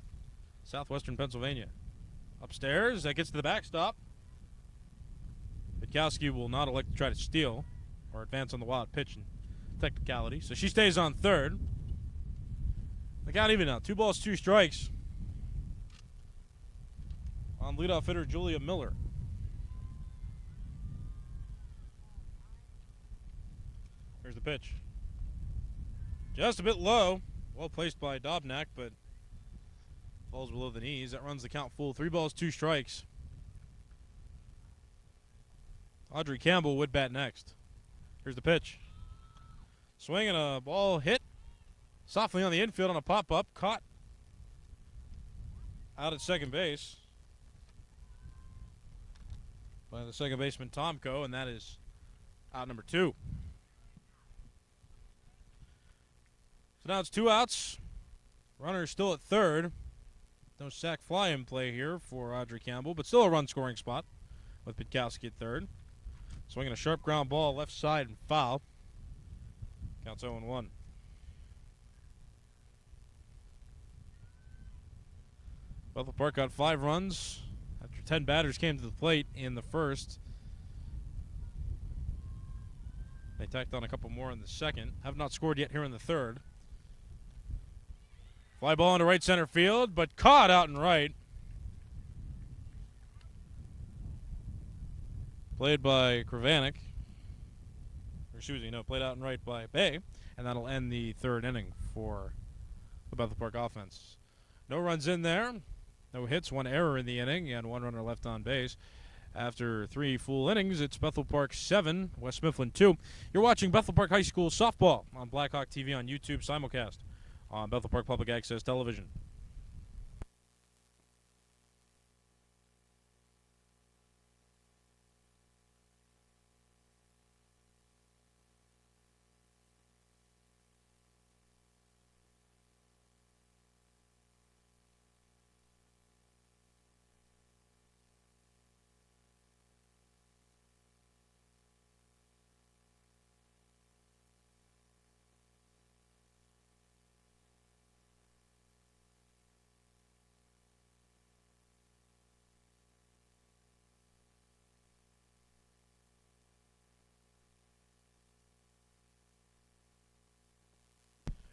southwestern Pennsylvania. Upstairs, that gets to the backstop. Witkowski will not elect to try to steal or advance on the wild pitch in technicality. So she stays on third. The count even now. 2 balls, 2 strikes on leadoff hitter Julia Miller. Here's the pitch. Just a bit low. Well placed by Dobnak, but falls below the knees. That runs the count full. 3 balls, 2 strikes. Audrey Campbell would bat next. Here's the pitch. Swinging a ball hit softly on the infield on a pop-up. Caught out at second base by the second baseman Tomko, and that is out number 2. So now it's 2 outs. Runner still at third. No sac fly in play here for Audrey Campbell, but still a run-scoring spot with Witkowski at third. Swinging a sharp ground ball left side and foul. Counts 0-1. Bethel Park got 5 runs after 10 batters came to the plate in the first. They tacked on a couple more in the second. Have not scored yet here in the third. Fly ball into right center field, but caught out in right. Played by Kravanik. Or excuse me, no, played out in right by Bay. And that'll end the third inning for the Bethel Park offense. No runs in there. No hits, 1 error in the inning, and 1 runner left on base. After 3 full innings, it's Bethel Park 7, West Mifflin 2. You're watching Bethel Park High School softball on Blackhawk TV on YouTube, simulcast on Bethel Park Public Access Television.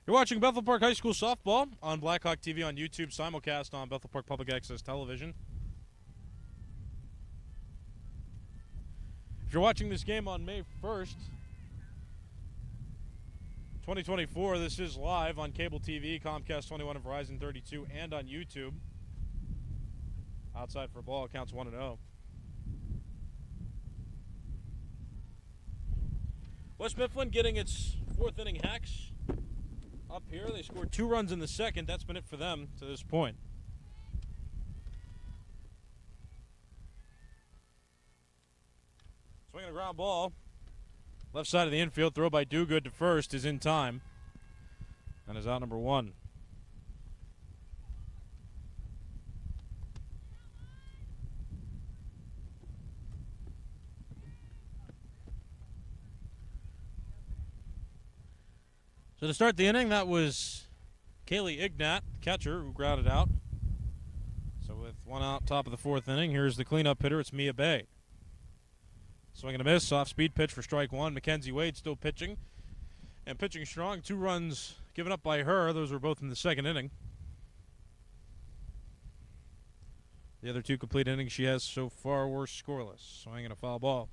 You're watching Bethel Park High School softball on Blackhawk TV on YouTube, simulcast on Bethel Park Public Access Television. If you're watching this game on May 1st, 2024, this is live on cable TV, Comcast 21 and Verizon 32, and on YouTube. Outside for a ball, counts 1-0. West Mifflin getting its 4th inning hacks up here. They scored 2 runs in the second. That's been it for them to this point. Swinging a ground ball. Left side of the infield. Throw by Dogood to first is in time. And is out number 1. So to start the inning, that was Kaylee Ignat, the catcher, who grounded out. So with one out, top of the fourth inning, here's the cleanup hitter. It's Mia Bay. Swing and a miss, off speed pitch for strike one. Mackenzie Wade still pitching, and pitching strong. 2 runs given up by her. Those were both in the second inning. The other 2 complete innings she has so far were scoreless. Swing and a foul ball.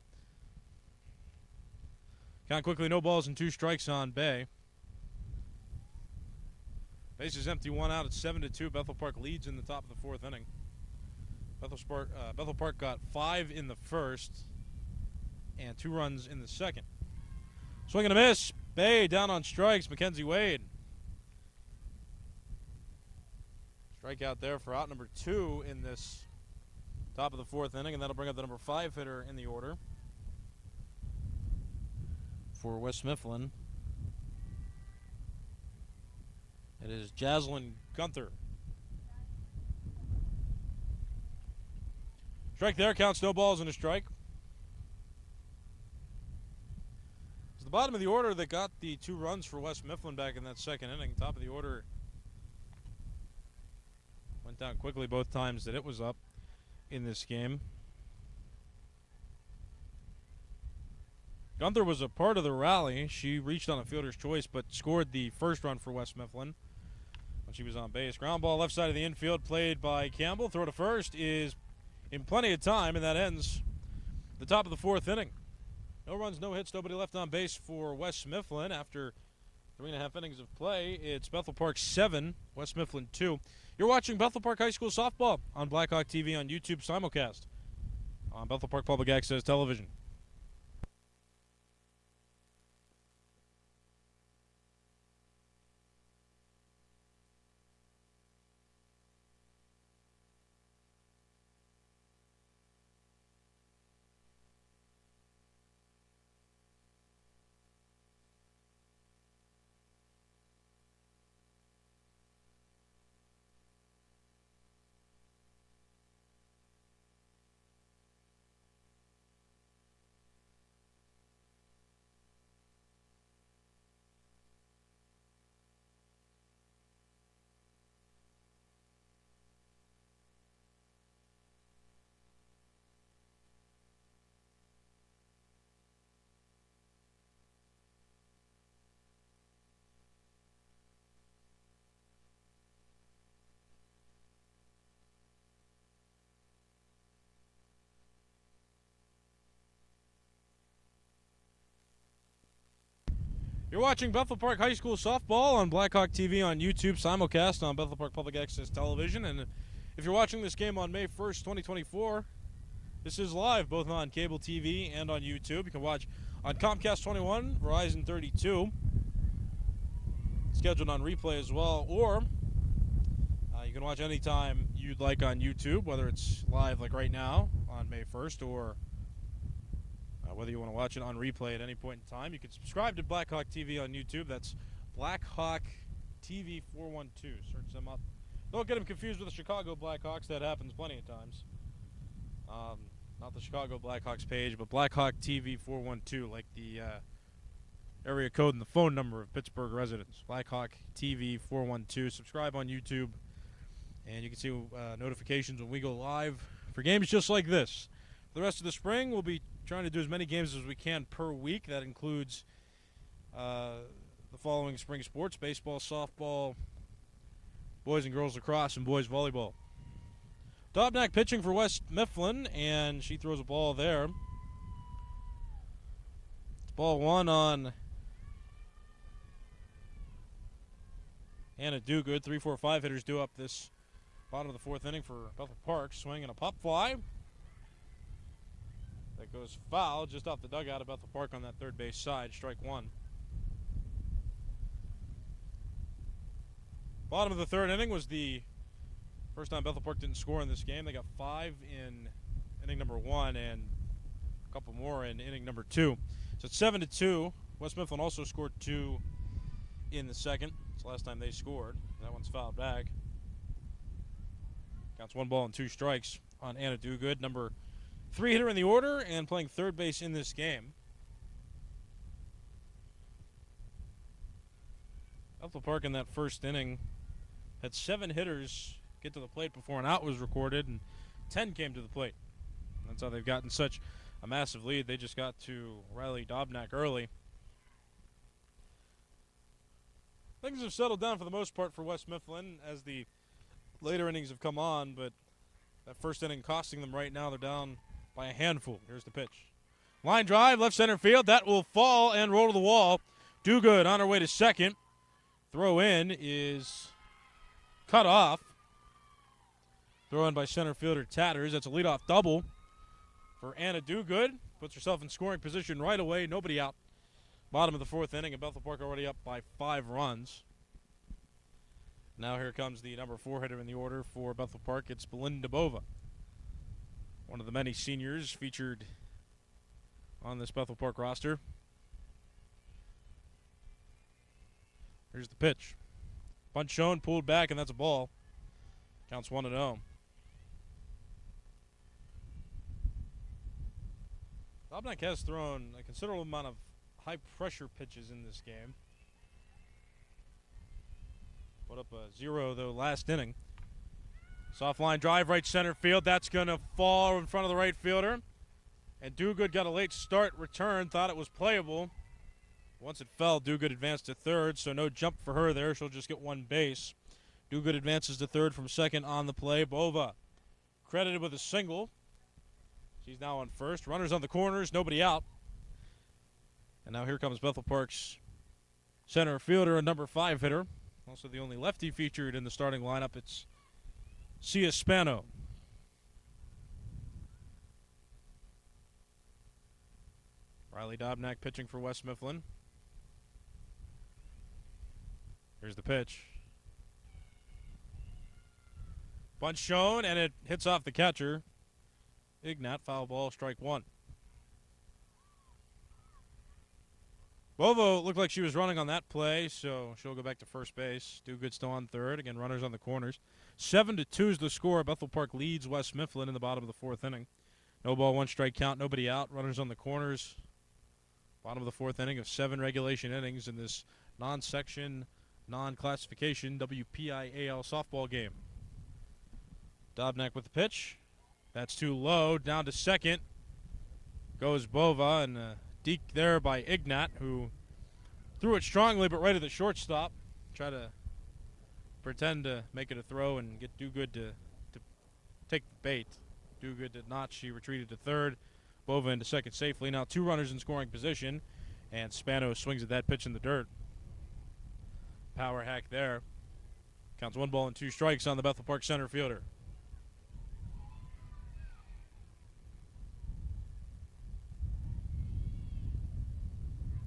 Count quickly, no balls and 2 strikes on Bay. Bases empty, 1 out. It's 7-2. Bethel Park leads in the top of the fourth inning. Bethel Park got 5 in the first and 2 runs in the second. Swing and a miss. Bay down on strikes. Mackenzie Wade. Strikeout there for out number 2 in this top of the fourth inning, and that'll bring up the number 5 hitter in the order for West Mifflin. It is Jaslyn Gunther. Strike there, counts no balls and a strike. It's the bottom of the order that got the 2 runs for West Mifflin back in that second inning. Top of the order went down quickly both times that it was up in this game. Gunther was a part of the rally. She reached on a fielder's choice but scored the first run for West Mifflin when she was on base. Ground ball left side of the infield played by Campbell. Throw to first is in plenty of time, and that ends the top of the fourth inning. No runs, no hits, nobody left on base for West Mifflin. After 3.5 innings of play, it's Bethel Park 7, West Mifflin 2. You're watching Bethel Park High School Softball on Blackhawk TV on YouTube simulcast on Bethel Park Public Access Television. You're watching Bethel Park High School Softball on Blackhawk TV on YouTube, simulcast on Bethel Park Public Access Television. And if you're watching this game on May 1st, 2024, this is live both on cable TV and on YouTube. You can watch on Comcast 21, Verizon 32, scheduled on replay as well, or you can watch anytime you'd like on YouTube, whether it's live like right now on May 1st or whether you want to watch it on replay at any point in time. You can subscribe to Blackhawk TV on YouTube. That's Blackhawk TV 412. Search them up. Don't get them confused with the Chicago Blackhawks. That happens plenty of times. Not the Chicago Blackhawks page, but Blackhawk TV 412, like the area code and the phone number of Pittsburgh residents. Blackhawk TV 412. Subscribe on YouTube, and you can see notifications when we go live for games just like this. For the rest of the spring, we'll be trying to do as many games as we can per week. That includes the following spring sports: baseball, softball, boys and girls lacrosse, and boys volleyball. Dobnak pitching for West Mifflin, and she throws a ball there. It's ball 1 on Hannah Dugood. 3-4-5 hitters due up this bottom of the fourth inning for Bethel Park. Swing and a pop fly. That goes foul just off the dugout of Bethel Park on that third base side. Strike 1. Bottom of the third inning was the first time Bethel Park didn't score in this game. They got 5 in inning number 1 and a couple more in inning number 2. So it's 7-2. West Mifflin also scored 2 in the second. It's the last time they scored. That one's fouled back. Counts 1 ball and 2 strikes on Anna Dugood, number 3 hitter in the order and playing third base in this game. Bethel Park in that first inning had 7 hitters get to the plate before an out was recorded, and 10 came to the plate. That's how they've gotten such a massive lead. They just got to Riley Dobnak early. Things have settled down for the most part for West Mifflin as the later innings have come on, but that first inning costing them right now. They're down by a handful. Here's the pitch. Line drive, left center field. That will fall and roll to the wall. Do good on her way to second. Throw in is cut off. Throw in by center fielder Tatters. That's a leadoff double for Anna Dogood. Puts herself in scoring position right away. Nobody out. Bottom of the 4th inning, and Bethel Park already up by 5 runs. Now here comes the number 4 hitter in the order for Bethel Park. It's Belinda Bova, one of the many seniors featured on this Bethel Park roster. Here's the pitch. Bunt shown, pulled back, and that's a ball. Counts 1-0. Dobnak has thrown a considerable amount of high-pressure pitches in this game. Put up a 0, though, last inning. Soft line drive, right center field. That's going to fall in front of the right fielder. And Dogood got a late start return, thought it was playable. Once it fell, Dogood advanced to third, so no jump for her there. She'll just get 1 base. Dogood advances to third from second on the play. Bova credited with a single. She's now on first. Runners on the corners, nobody out. And now here comes Bethel Park's center fielder and number 5 hitter. Also the only lefty featured in the starting lineup. It's Cia Spano. Riley Dobnak pitching for West Mifflin. Here's the pitch. Bunt shown, and it hits off the catcher. Ignat, foul ball, strike 1. Bovo looked like she was running on that play, so she'll go back to first base. Dogood still on third. Again, runners on the corners. 7-2 is the score. Bethel Park leads West Mifflin in the bottom of the 4th inning. No ball, 1 strike count, nobody out. Runners on the corners. Bottom of the 4th inning of 7 regulation innings in this non-section, non-classification WPIAL softball game. Dobnak with the pitch. That's too low. Down to second goes Bova, and deked there by Ignat, who threw it strongly but right at the shortstop. Try to pretend to make it a throw and get Dogood to take the bait. Dogood did not. She retreated to third. Bova into second safely. Now 2 runners in scoring position, and Spano swings at that pitch in the dirt. Power hack there. Counts 1 ball and 2 strikes on the Bethel Park center fielder.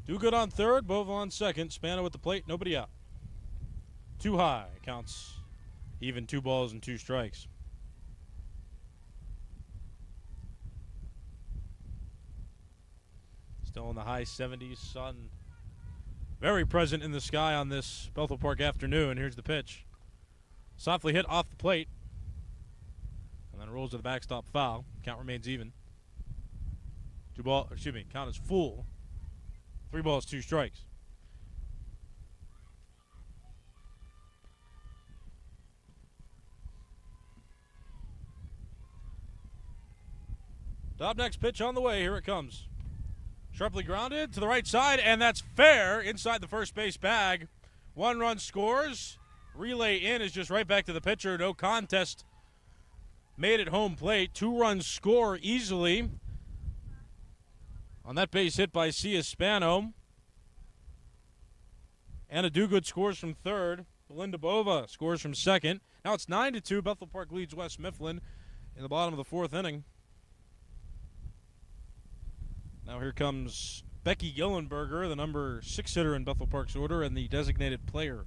Dogood on third, Bova on second. Spano at the plate, nobody out. Too high, counts even 2 balls and 2 strikes. Still in the high 70s, sun very present in the sky on this Bethel Park afternoon. Here's the pitch. Softly hit off the plate, and then rolls to the backstop foul. Count remains even. Count is full. 3 balls, 2 strikes. Dobnak's pitch on the way. Here it comes. Sharply grounded to the right side, and that's fair inside the first base bag. 1 run scores. Relay in is just right back to the pitcher. No contest made at home plate. 2 runs score easily on that base hit by Cia Spano. Anna Dogood scores from third. Belinda Bova scores from second. Now it's 9-2. Bethel Park leads West Mifflin in the bottom of the 4th inning. Now here comes Becky Gillenberger, the number 6 hitter in Bethel Park's order and the designated player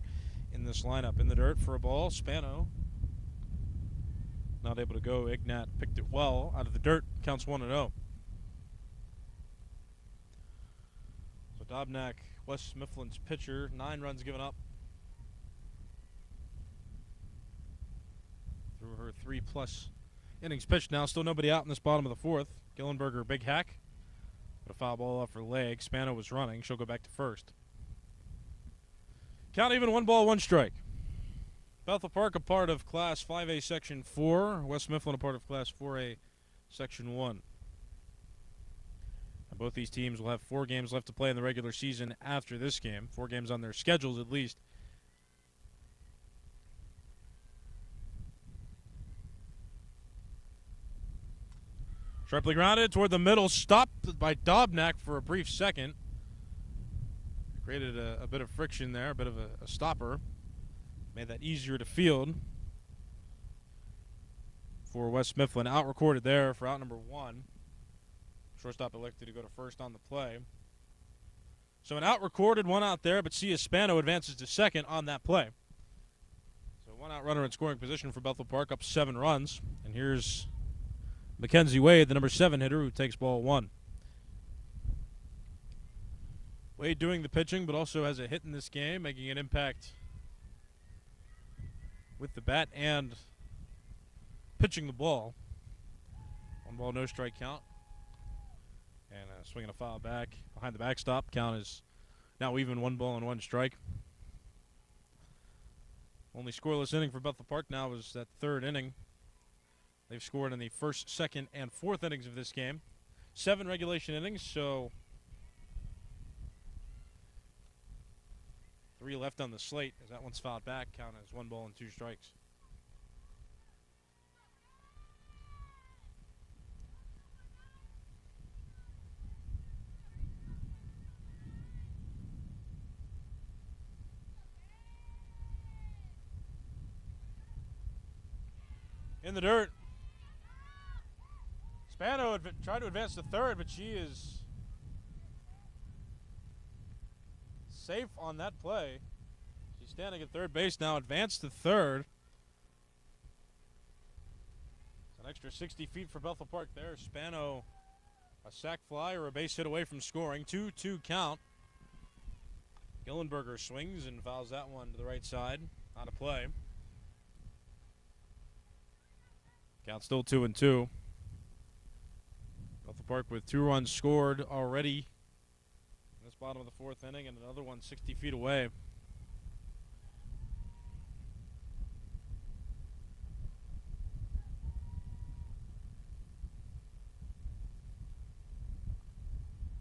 in this lineup. In the dirt for a ball. Spano not able to go. Ignat picked it well out of the dirt. Counts 1-0. So Dobnak, West Mifflin's pitcher, 9 runs given up through her 3+ innings pitched now. Still nobody out in this bottom of the 4th. Gillenberger, big hack. But a foul ball off her leg. Spano was running. She'll go back to first. Count even, 1 ball, 1 strike. Bethel Park a part of Class 5A Section 4. West Mifflin a part of Class 4A Section 1. And both these teams will have 4 games left to play in the regular season after this game. 4 games on their schedules at least. Sharply grounded toward the middle, stopped by Dobnak for a brief second. Created a bit of friction there, a bit of a stopper. Made that easier to field for West Mifflin. Out recorded there for out number 1. Shortstop elected to go to first on the play. So an out recorded, 1 out there, but Cia Spano advances to second on that play. So 1 out runner in scoring position for Bethel Park, up 7 runs. And here's Mackenzie Wade, the number 7 hitter, who takes ball 1. Wade doing the pitching, but also has a hit in this game, making an impact with the bat and pitching the ball. 1 ball, no strike count. And swinging a foul back behind the backstop. Count is now even, 1 ball and 1 strike. Only scoreless inning for Bethel Park now is that 3rd inning. They've scored in the 1st, 2nd, and 4th innings of this game. 7 regulation innings, so 3 left on the slate as that one's fouled back. Count as 1 ball and 2 strikes. In the dirt. Spano tried to advance to third, but she is safe on that play. She's standing at third base now, advanced to third. An extra 60 feet for Bethel Park there. Spano, a sac fly or a base hit away from scoring. 2-2 count. Gillenberger swings and fouls that one to the right side. Out of play. Count still 2-2. Bethel Park with 2 runs scored already in this bottom of the 4th inning, and another one 60 feet away.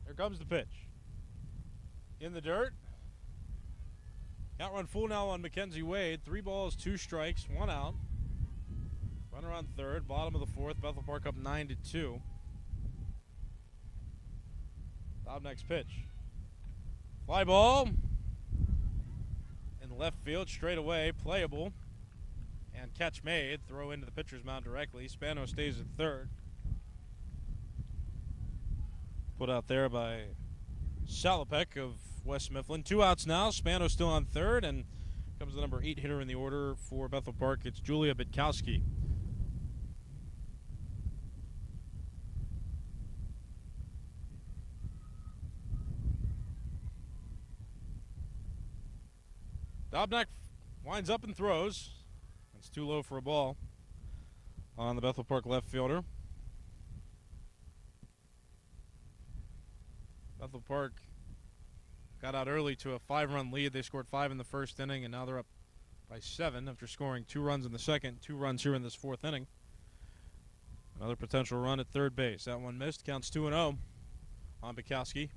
Here comes the pitch. In the dirt. Count run full now on Mackenzie Wade. 3 balls, 2 strikes, 1 out. Runner on third, bottom of the 4th. Bethel Park up 9-2. Next pitch. Fly ball in left field, straight away, playable. And catch made. Throw into the pitcher's mound directly. Spano stays at third. Put out there by Salopek of West Mifflin. 2 outs now. Spano still on third, and comes the number 8 hitter in the order for Bethel Park. It's Julia Bitkowski. Dobnak winds up and throws. It's too low for a ball on the Bethel Park left fielder. Bethel Park got out early to a 5-run lead. They scored 5 in the 1st inning, and now they're up by 7 after scoring 2 runs in the 2nd, 2 runs here in this 4th inning. Another potential run at third base. That one missed. Counts 2-0 on Bitkowski.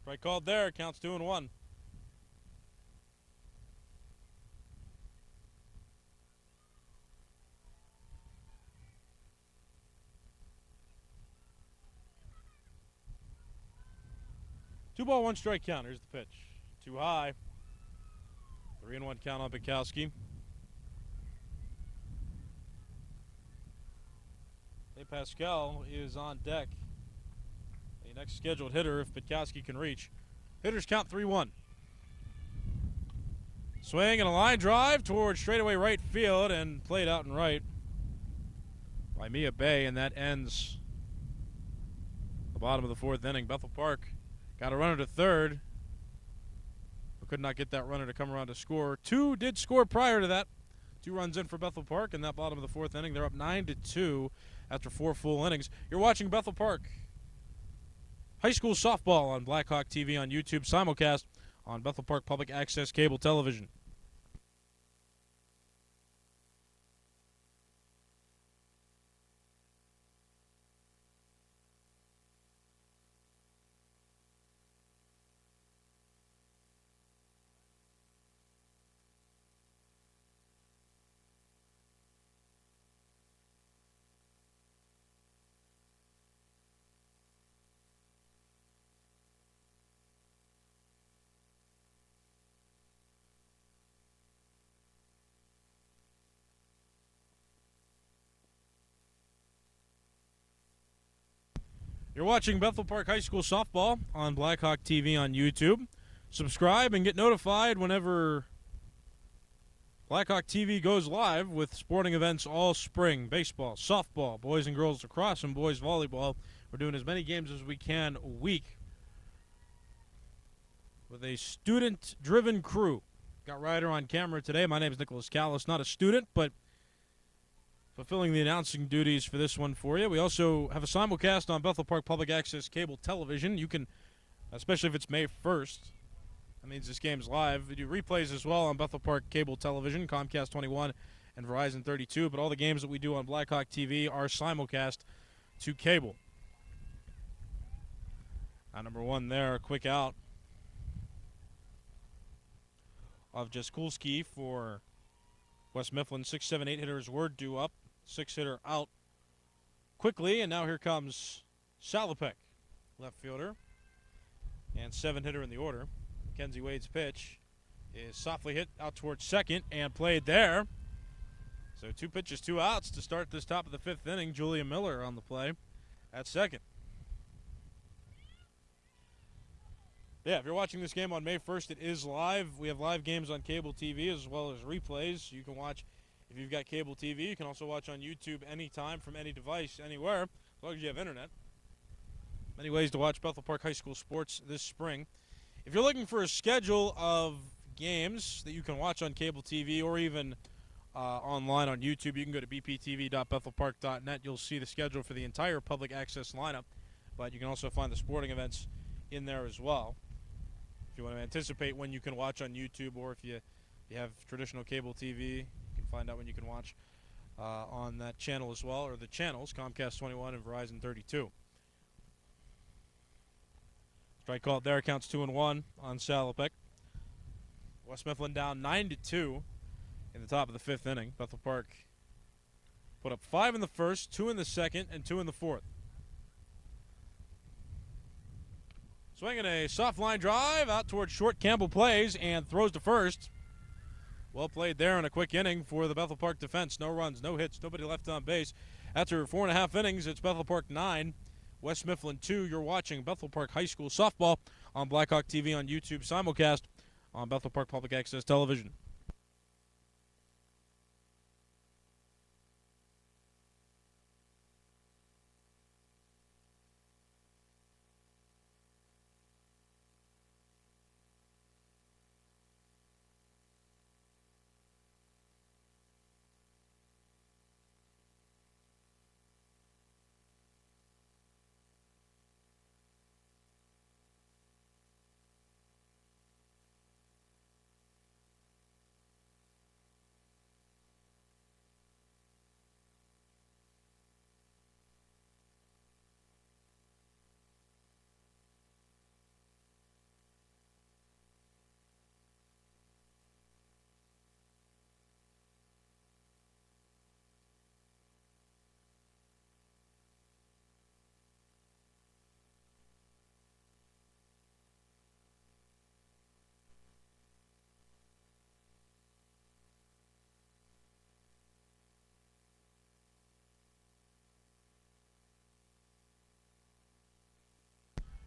Strike called there. Counts 2-1. Two ball, 1 strike count. Here's the pitch. Too high. 3-1 count on Bitkowski. Hey, Pascal is on deck. The next scheduled hitter, if Bitkowski can reach. Hitters count 3-1. Swing and a line drive towards straightaway right field and played out and right by Mia Bay, and that ends the bottom of the 4th inning. Bethel Park got a runner to third, but could not get that runner to come around to score. 2 did score prior to that. 2 runs in for Bethel Park in that bottom of the 4th inning. They're up 9-2 after 4 full innings. You're watching Bethel Park High School Softball on Blackhawk TV on YouTube, simulcast on Bethel Park Public Access Cable Television. You're watching Bethel Park High School Softball on Blackhawk TV on YouTube. Subscribe and get notified whenever Blackhawk TV goes live with sporting events all spring. Baseball, softball, boys and girls lacrosse, and boys volleyball. We're doing as many games as we can a week with a student-driven crew. Got Ryder on camera today. My name is Nicholas Callis. Not a student, but fulfilling the announcing duties for this one for you. We also have a simulcast on Bethel Park Public Access Cable Television. You can, especially if it's May 1st, that means this game's live. We do replays as well on Bethel Park Cable Television, Comcast 21 and Verizon 32, but all the games that we do on Blackhawk TV are simulcast to cable. Number 1 there, quick out of Jaskulski for West Mifflin. 6, 7, 8 hitters were due up. 6-hitter out quickly, and now here comes Salopek, left fielder, and 7-hitter in the order. Mackenzie Wade's pitch is softly hit out towards second and played there. So 2 pitches, 2 outs to start this top of the 5th inning. Julia Miller on the play at second. Yeah, if you're watching this game on May 1st, it is live. We have live games on cable TV as well as replays. You can watch, if you've got cable TV, you can also watch on YouTube anytime from any device, anywhere, as long as you have internet. Many ways to watch Bethel Park High School sports this spring. If you're looking for a schedule of games that you can watch on cable TV or even online on YouTube, you can go to bptv.bethelpark.net. You'll see the schedule for the entire public access lineup, but you can also find the sporting events in there as well. If you want to anticipate when you can watch on YouTube, or if you have traditional cable TV, you can find out when you can watch on that channel as well, or the channels, Comcast 21 and Verizon 32. Strike called there, counts 2-1 on Salopek. West Mifflin down 9-2 in the top of the 5th inning. Bethel Park put up 5 in the first, 2 in the second, and 2 in the 4th. Swinging a soft line drive out towards short. Campbell plays and throws to first. Well played there in a quick inning for the Bethel Park defense. No runs, no hits, nobody left on base. After 4.5 innings, it's Bethel Park 9, West Mifflin 2. You're watching Bethel Park High School Softball on Blackhawk TV on YouTube, simulcast on Bethel Park Public Access Television.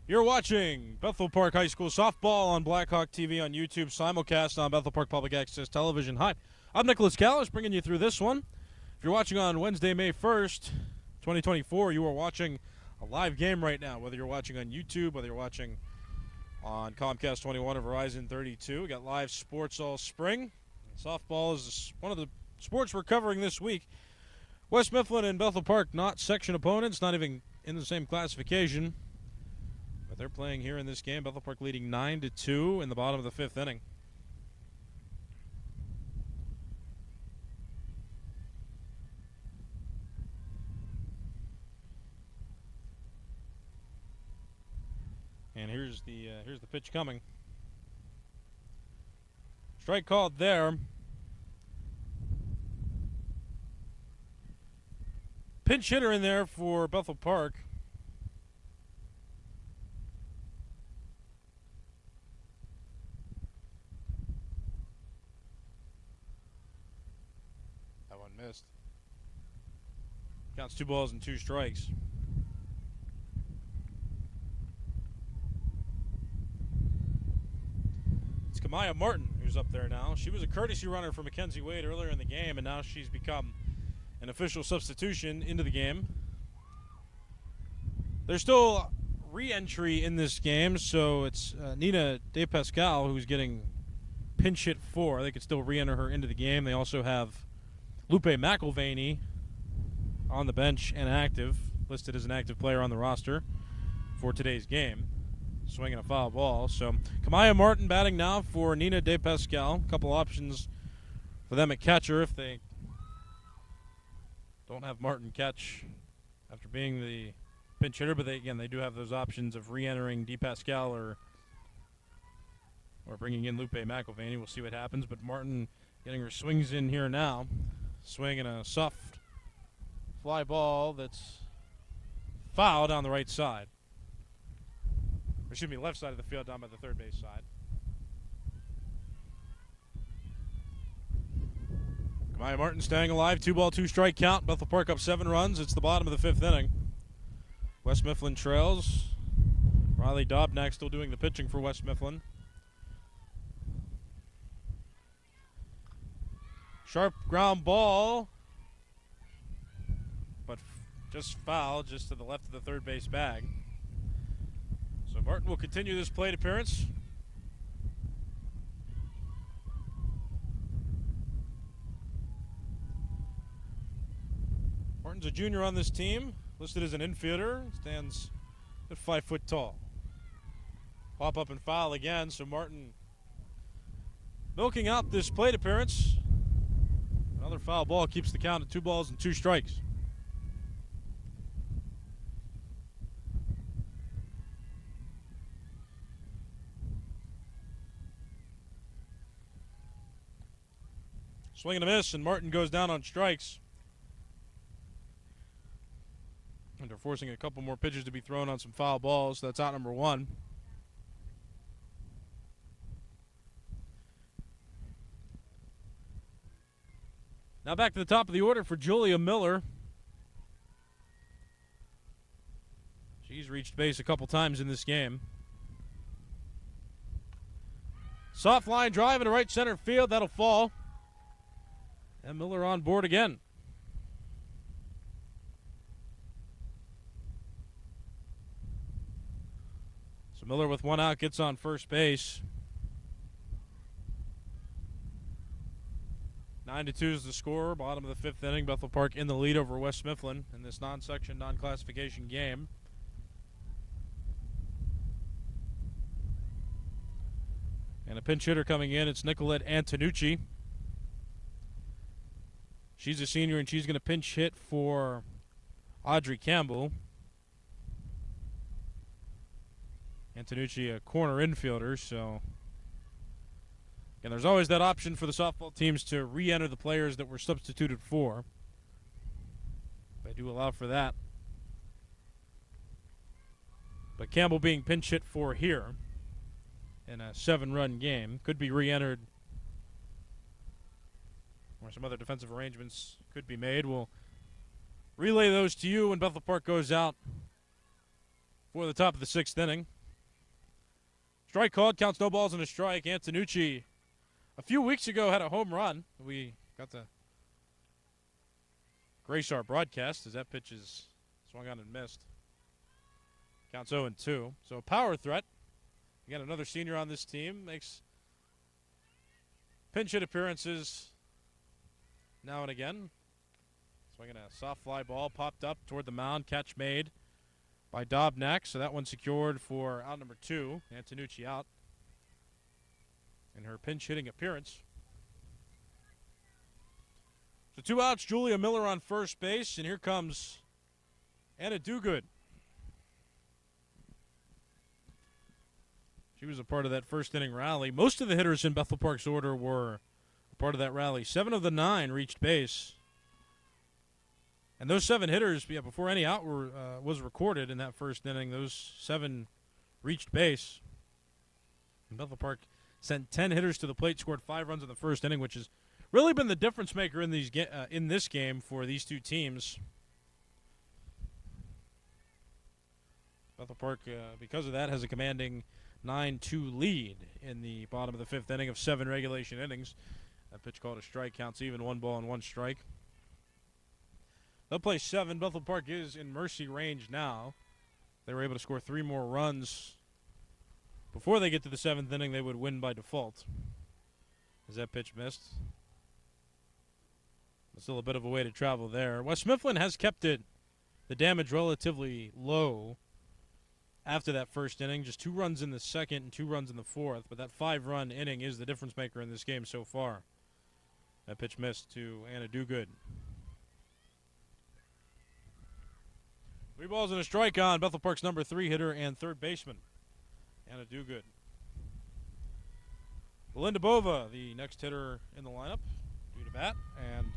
You're watching Bethel Park High School Softball on Blackhawk TV on YouTube, simulcast on Bethel Park Public Access Television. Hi, I'm Nicholas Callis, bringing you through this one. If you're watching on Wednesday, May 1st, 2024, you are watching a live game right now, whether you're watching on YouTube, whether you're watching on Comcast 21 or Verizon 32. We got live sports all spring. Softball is one of the sports we're covering this week. West Mifflin and Bethel Park not section opponents, not even in the same classification. But they're playing here in this game. Bethel Park leading 9-2 in the bottom of the fifth inning. And here's the pitch coming. Strike called there. Pinch hitter in there for Bethel Park. That one missed. Counts 2 balls and 2 strikes. It's Kamaya Martin who's up there now. She was a courtesy runner for Mackenzie Wade earlier in the game, and now she's become an official substitution into the game. There's still re-entry in this game, so it's Nina DePascal who's getting pinch hit for. They could still re-enter her into the game. They also have Lupe McElvaney on the bench and active, listed as an active player on the roster for today's game. Swinging a foul ball. So Kamaya Martin batting now for Nina DePascal. A couple options for them at catcher if they don't have Martin catch after being the pinch hitter, but they do have those options of re-entering DePascal or bringing in Lupe McElvaney. We'll see what happens, but Martin getting her swings in here now. Swinging a soft fly ball that's fouled on the right side. Excuse me, left side of the field, down by the third base side. Kamaya Martin staying alive. 2-2 strike count. Bethel Park up 7 runs. It's the bottom of the fifth inning. West Mifflin trails. Riley Dobnak still doing the pitching for West Mifflin. Sharp ground ball, but just foul, just to the left of the third base bag. So Martin will continue this plate appearance. Martin's a junior on this team, listed as an infielder, stands at 5 foot tall. Pop up and foul again, so Martin milking out this plate appearance. Another foul ball keeps the count at 2 balls and 2 strikes. Swing and a miss, and Martin goes down on strikes. And they're forcing a couple more pitches to be thrown on some foul balls. That's out number 1. Now back to the top of the order for Julia Miller. She's reached base a couple times in this game. Soft line drive into right center field. That'll fall. And Miller on board again. So Miller with 1 out gets on first base. 9-2 is the score. Bottom of the fifth inning. Bethel Park in the lead over West Mifflin in this non-section, non-classification game. And a pinch hitter coming in. It's Nicolette Antonucci. She's a senior, and she's going to pinch hit for Audrey Campbell. Antonucci, a corner infielder, so and there's always that option for the softball teams to re-enter the players that were substituted for. They do allow for that. But Campbell being pinch hit for here in a 7-run game could be re-entered, or some other defensive arrangements could be made. We'll relay those to you when Bethel Park goes out for the top of the 6th inning. Strike called, counts no balls and a strike. Antonucci a few weeks ago had a home run. We got to grace our broadcast as that pitch is swung on and missed. Counts 0-2. So a power threat. Again, another senior on this team makes pinch hit appearances now and again. Swinging a soft fly ball, popped up toward the mound, catch made by Dobnak, so that one secured for out number 2. Antonucci out in her pinch hitting appearance. So 2 outs, Julia Miller on first base, and here comes Anna Dugood. She was a part of that first inning rally. Most of the hitters in Bethel Park's order were a part of that rally. 7 of the 9 reached base. And those 7 hitters, before any out was recorded in that first inning, those 7 reached base. And Bethel Park sent 10 hitters to the plate, scored 5 runs in the first inning, which has really been the difference maker in this game for these two teams. Bethel Park, because of that, has a commanding 9-2 lead in the bottom of the 5th inning of 7 regulation innings. That pitch called a strike, counts even, 1 ball and 1 strike. They'll play 7. Bethel Park is in mercy range now. They were able to score 3 more runs before they get to the 7th inning. They would win by default. As that pitch missed. Still a bit of a way to travel there. West Mifflin has kept the damage relatively low after that first inning. Just 2 runs in the second and 2 runs in the 4th. But that 5-run inning is the difference maker in this game so far. That pitch missed to Anna Dugood. 3 balls and a strike on Bethel Park's number 3 hitter and third baseman, Anna Dugood. Belinda Bova, the next hitter in the lineup, due to bat, and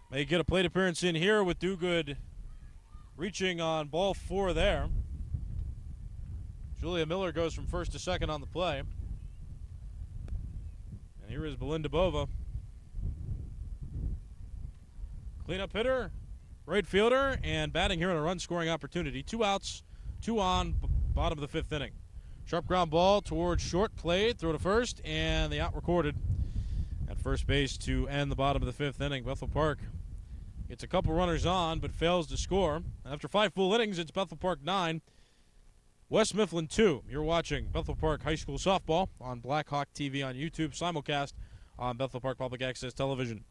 may get a plate appearance in here with Dugood reaching on ball 4 there. Julia Miller goes from first to second on the play. And here is Belinda Bova. Cleanup hitter, right fielder, and batting here on a run-scoring opportunity. 2 outs, 2 on, bottom of the 5th inning. Sharp ground ball towards short, played, throw to first, and the out recorded at first base to end the bottom of the 5th inning. Bethel Park gets a couple runners on, but fails to score. After 5 full innings, it's Bethel Park 9, West Mifflin 2. You're watching Bethel Park High School Softball on Blackhawk TV on YouTube, simulcast on Bethel Park Public Access Television.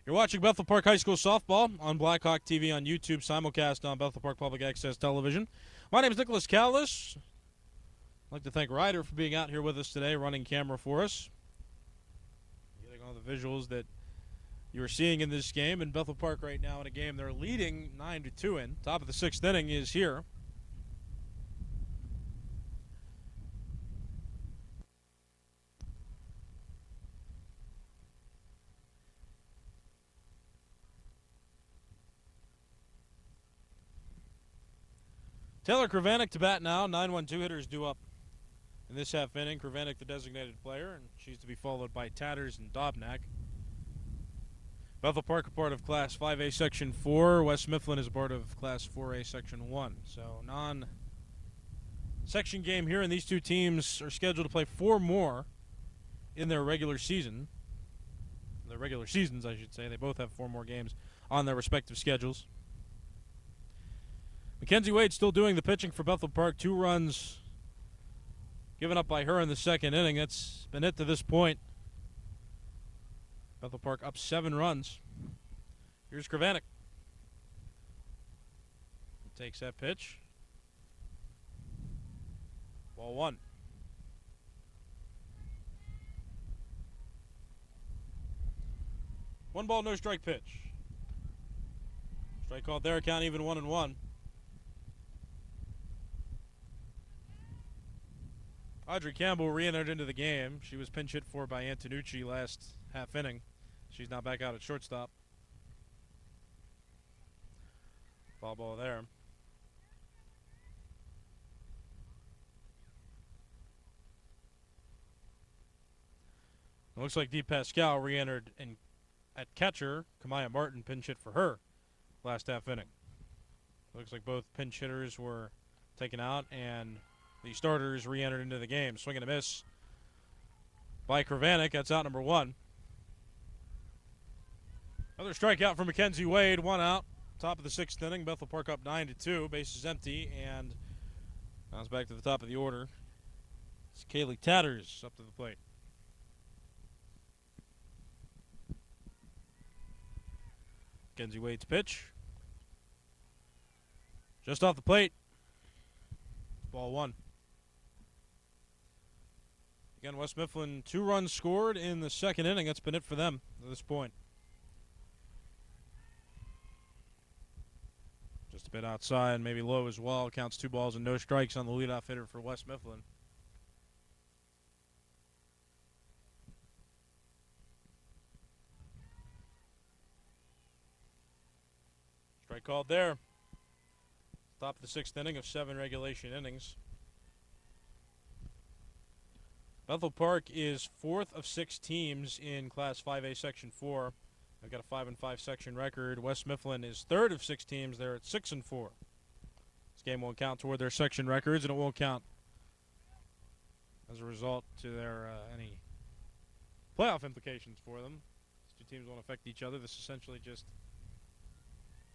You're watching Bethel Park High School Softball on Blackhawk TV on YouTube, simulcast on Bethel Park Public Access Television. My name is Nicholas Callis. I'd like to thank Ryder for being out here with us today, running camera for us. Getting all the visuals that you're seeing in this game. In Bethel Park right now in a game they're leading 9-2 in. Top of the 6th inning is here. Taylor Kravanek to bat now. 9-1-2 hitters due up in this half inning. Kravanek the designated player, and she's to be followed by Tatters and Dobnak. Bethel Park a part of Class 5A Section 4. West Mifflin is a part of Class 4A Section 1. So non-section game here, and these two teams are scheduled to play 4 more in their regular season. Their regular seasons, I should say. They both have 4 more games on their respective schedules. Mackenzie Wade still doing the pitching for Bethel Park. 2 runs given up by her in the second inning. That's been it to this point. Bethel Park up 7 runs. Here's Kravanek. He takes that pitch. Ball 1. One ball, no strike pitch. Strike called there, count even 1-1. Audrey Campbell re-entered into the game. She was pinch hit for by Antonucci last half inning. She's now back out at shortstop. Foul ball there. It looks like Dee Pascal re-entered in at catcher. Kamaya Martin pinch hit for her last half inning. Looks like both pinch hitters were taken out, and the starters re-entered into the game. Swing and a miss by Kravanek. That's out number one. Another strikeout for Mackenzie Wade. One out. Top of the sixth inning. Bethel Park up 9-2. Bases empty, and now it's back to the top of the order. It's Kaylee Tatters up to the plate. Mackenzie Wade's pitch. Just off the plate. Ball one. Again, West Mifflin, 2 runs scored in the second inning. That's been it for them at this point. Just a bit outside, maybe low as well. Counts 2 balls and no strikes on the leadoff hitter for West Mifflin. Strike called there. Top of the sixth inning of 7 regulation innings. Bethel Park is 4th of 6 teams in Class 5A Section 4. They've got a 5-5 section record. West Mifflin is 3rd of 6 teams. They're at 6-4. This game won't count toward their section records, and it won't count as a result to their any playoff implications for them. These 2 teams won't affect each other. This is essentially just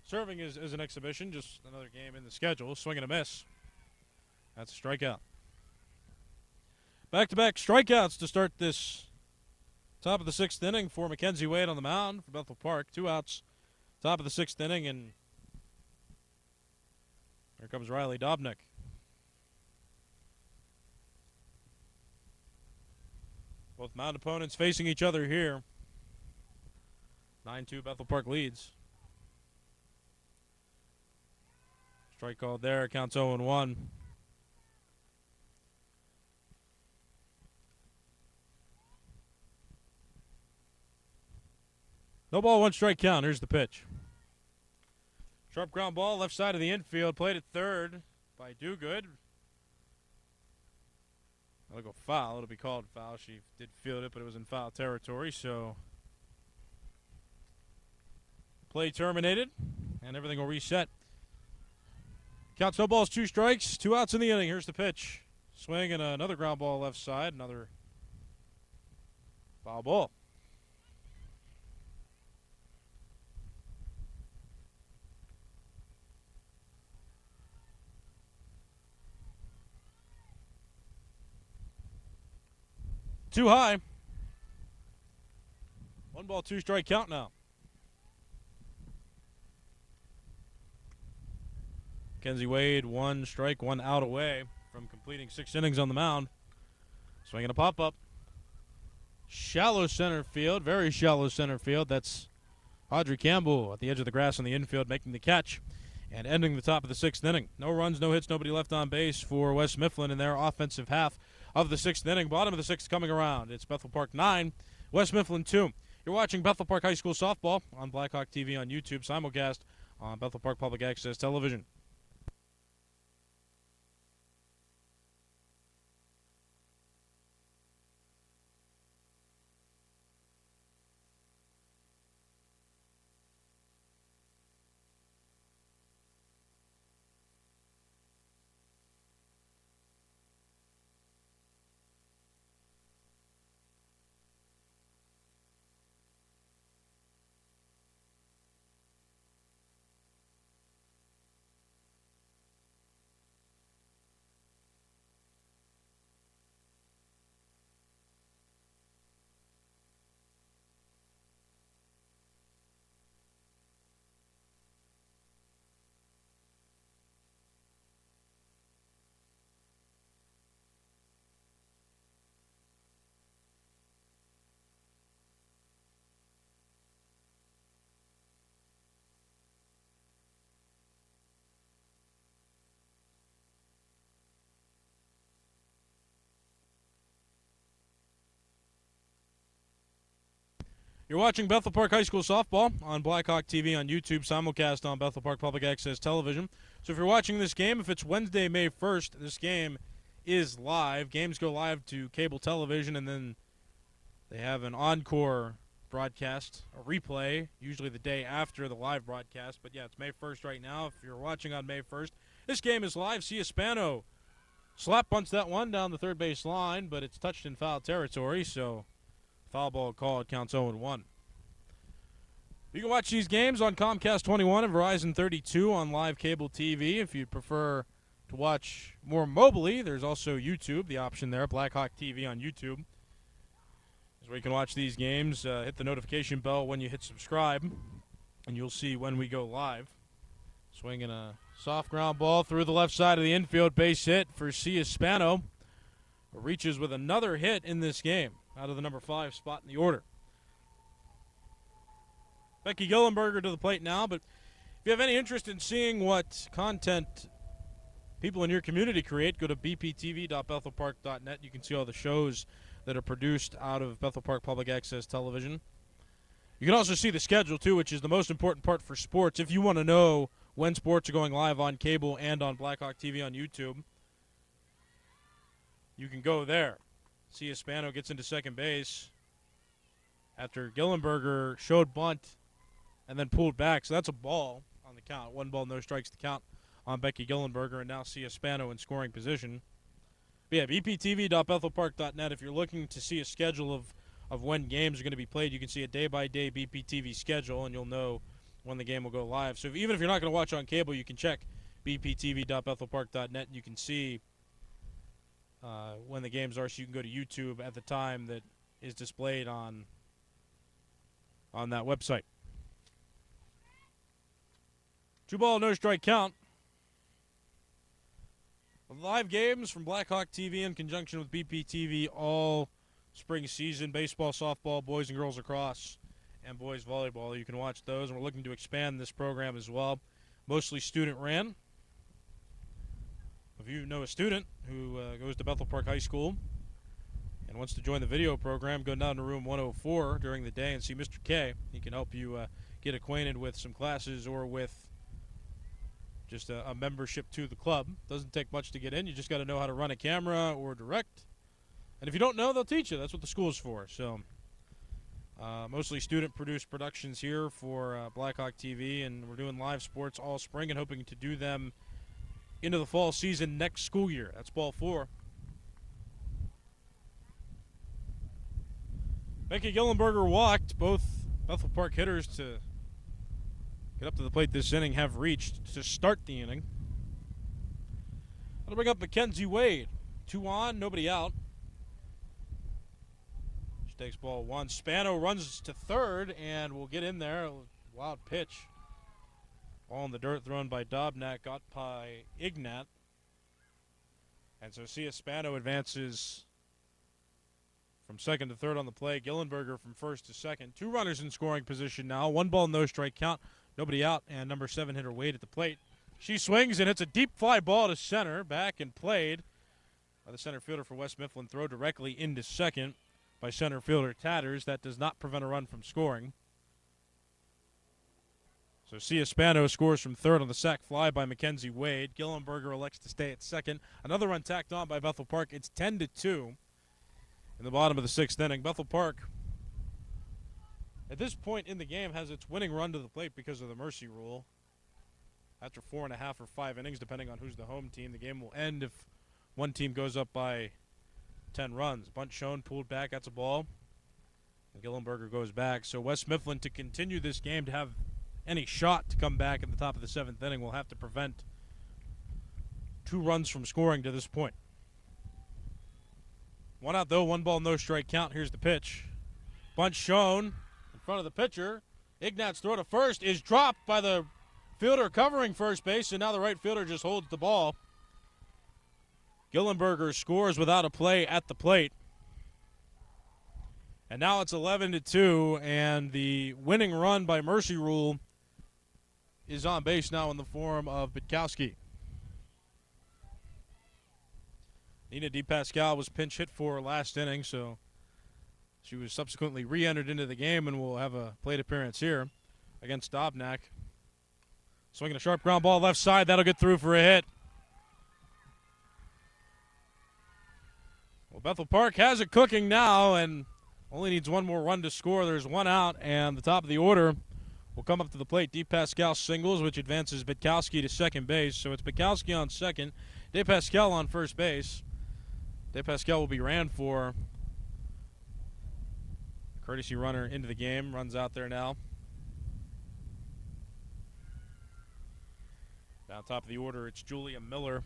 serving as an exhibition, just another game in the schedule. Swing and a miss. That's a strikeout. Back-to-back strikeouts to start this top of the sixth inning for Mackenzie Wade on the mound for Bethel Park. 2 outs, top of the sixth inning, and here comes Riley Dobnik. Both mound opponents facing each other here. 9-2 Bethel Park leads. Strike called there, counts 0-1. No ball, 1 strike count. Here's the pitch. Sharp ground ball, left side of the infield. Played at third by Dogood. That'll go foul. It'll be called foul. She did field it, but it was in foul territory, so play terminated, and everything will reset. Counts no balls, 2 strikes, 2 outs in the inning. Here's the pitch. Swing and another ground ball left side. Another foul ball. Too high. 1 ball, 2 strike count now. Mackenzie Wade, 1 strike, 1 out away from completing 6 innings on the mound. Swinging a pop-up. Shallow center field, very shallow center field. That's Audrey Campbell at the edge of the grass on the infield making the catch and ending the top of the 6th inning. No runs, no hits, nobody left on base for West Mifflin in their offensive half of the 6th inning. Bottom of the 6th coming around. It's Bethel Park 9, West Mifflin 2. You're watching Bethel Park High School Softball on Blackhawk TV on YouTube, simulcast on Bethel Park Public Access Television. You're watching Bethel Park High School softball on Blackhawk TV on YouTube, simulcast on Bethel Park Public Access Television. So if you're watching this game, if it's Wednesday, May 1st, this game is live. Games go live to cable television, and then they have an encore broadcast, a replay, usually the day after the live broadcast. But yeah, it's May 1st right now. If you're watching on May 1st, this game is live. Spano slap bunts that one down the third base line, but it's touched in foul territory, so foul ball call. It counts 0-1. You can watch these games on Comcast 21 and Verizon 32 on live cable TV. If you prefer to watch more mobily, there's also YouTube, the option there, Blackhawk TV on YouTube. Is where you can watch these games. Hit the notification bell when you hit subscribe, and you'll see when we go live. Swinging a soft ground ball through the left side of the infield, base hit for Spano. Reaches with another hit in this game out of the number 5 spot in the order. Becky Gillenberger to the plate now, but if you have any interest in seeing what content people in your community create, go to bptv.bethelpark.net. You can see all the shows that are produced out of Bethel Park Public Access Television. You can also see the schedule, too, which is the most important part for sports. If you want to know when sports are going live on cable and on Blackhawk TV on YouTube, you can go there. Spano gets into second base after Gillenberger showed bunt and then pulled back. So that's a ball on the count. 1 ball, no strikes to count on Becky Gillenberger, and now Spano in scoring position. But yeah, bptv.bethelpark.net. If you're looking to see a schedule of when games are going to be played, you can see a day-by-day BPTV schedule, and you'll know when the game will go live. So even if you're not going to watch on cable, you can check bptv.bethelpark.net, and you can see when the games are, so you can go to YouTube at the time that is displayed on that website. 2 ball, no strike count. Live games from Blackhawk TV in conjunction with BPTV all spring season. Baseball, softball, boys and girls lacrosse, and boys volleyball. You can watch those, and we're looking to expand this program as well. Mostly student ran. If you know a student who goes to Bethel Park High School and wants to join the video program, go down to room 104 during the day and see Mr. K. He can help you get acquainted with some classes or with just a membership to the club. Doesn't take much to get in. You just got to know how to run a camera or direct. And if you don't know, they'll teach you. That's what the school's for. So mostly student-produced productions here for Blackhawk TV, and we're doing live sports all spring and hoping to do them into the fall season next school year. That's ball 4. Becky Gillenberger walked. Both Bethel Park hitters to get up to the plate this inning have reached to start the inning. That'll bring up Mackenzie Wade. 2 on, nobody out. She takes ball 1. Spano runs to third and will get in there. Wild pitch. Ball in the dirt thrown by Dobnak, got by Ignat. And so Spano advances from second to third on the play. Gillenberger from first to second. 2 runners in scoring position now. 1 ball, no strike count. Nobody out, and number 7 hitter Wade at the plate. She swings, and it's a deep fly ball to center. Back and played by the center fielder for West Mifflin. Throw directly into second by center fielder Tatters. That does not prevent a run from scoring. So Spano scores from third on the sac fly by Mackenzie Wade. Gillenberger elects to stay at second. Another run tacked on by Bethel Park. It's 10-2 in the bottom of the 6th inning. Bethel Park, at this point in the game, has its winning run to the plate because of the mercy rule. After 4.5 or 5 innings, depending on who's the home team, the game will end if one team goes up by 10 runs. Bunt shown, pulled back, that's a ball. And Gillenberger goes back. So West Mifflin, to continue this game, to have any shot to come back at the top of the 7th inning, will have to prevent 2 runs from scoring to this point. 1 out, though, 1 ball, no strike count. Here's the pitch. Bunt shown in front of the pitcher. Ignat's throw to first is dropped by the fielder covering first base, and now the right fielder just holds the ball. Gillenberger scores without a play at the plate. And now it's 11-2, and the winning run by mercy rule is on base now in the form of Bitkowski. Nina DePascal was pinch hit for last inning, so She was subsequently re-entered into the game and will have a plate appearance here against Dobnak. Swinging a sharp ground ball left side. That'll get through for a hit. Well, Bethel Park has it cooking now and only needs one more run to score. There's one out, and the top of the order will come up to the plate. Deep Pascal singles, which advances Bitkowski to second base. So it's Bitkowski on second, De Pascal on first base. De Pascal will be ran for. Courtesy runner into the game, runs out there now. Down top of the order, it's Julia Miller.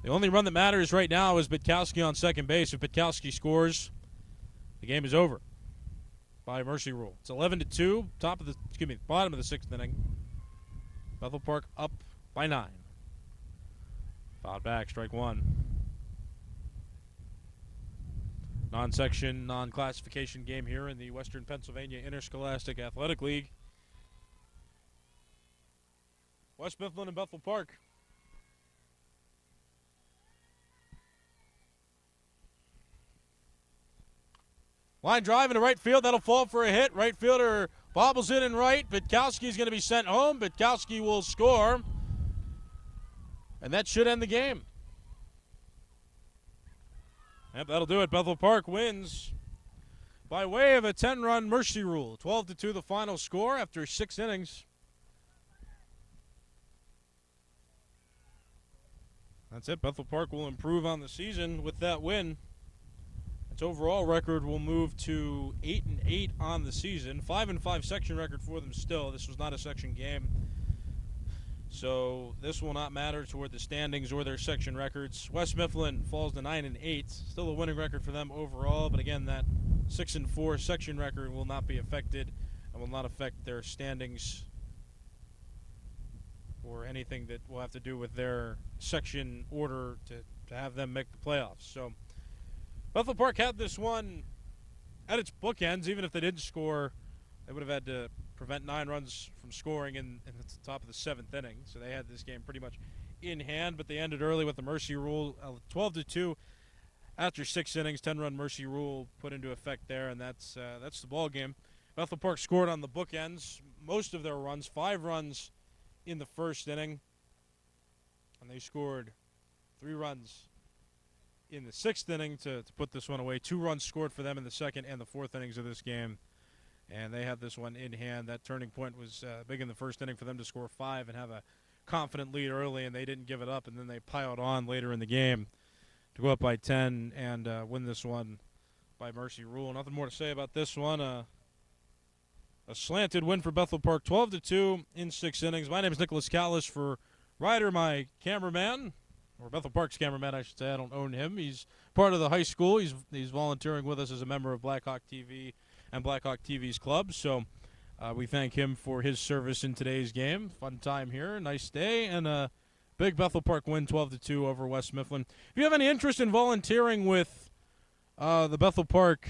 The only run that matters right now is Bitkowski on second base. If Bitkowski scores, the game is over by mercy rule. It's 11-2, bottom of the sixth inning. Bethel Park up by 9. Fouled back, strike one. Non-section, non-classification game here in the Western Pennsylvania Interscholastic Athletic League. West Mifflin and Bethel Park. Line drive into right field. That'll fall for a hit. Right fielder bobbles it in right. Bitkowski's going to be sent home. Bitkowski will score. And that should end the game. Yep, that'll do it. Bethel Park wins by way of a 10-run mercy rule. 12-2 the final score after 6 innings. That's it. Bethel Park will improve on the season with that win. Its overall record will move to 8-8 on the season. 5-5 section record for them still. This was not a section game, so this will not matter toward the standings or their section records. West Mifflin falls to 9-8. Still a winning record for them overall, but again, that 6-4 section record will not be affected and will not affect their standings or anything that will have to do with their section order to have them make the playoffs. So Bethel Park had this one at its bookends. Even if they didn't score, they would have had to prevent 9 runs from scoring in the top of the 7th inning. So they had this game pretty much in hand, but they ended early with the mercy rule, 12-2 after 6 innings. 10-run mercy rule put into effect there, and that's the ball game. Bethel Park scored on the bookends most of their runs, 5 runs in the first inning, and they scored 3 runs in the 6th inning to put this one away. 2 runs scored for them in the 2nd and the 4th innings of this game, and they had this one in hand. That turning point was big in the 1st inning for them to score 5 and have a confident lead early, and they didn't give it up, and then they piled on later in the game to go up by 10 and win this one by mercy rule. Nothing more to say about this one. A slanted win for Bethel Park, 12-2 in 6 innings. My name is Nicholas Callis. For Ryder, my cameraman, or Bethel Park's cameraman, I should say. I don't own him. He's part of the high school. He's volunteering with us as a member of Blackhawk TV and Blackhawk TV's club. So we thank him for his service in today's game. Fun time here. Nice day. And a big Bethel Park win, 12-2 over West Mifflin. If you have any interest in volunteering with the Bethel Park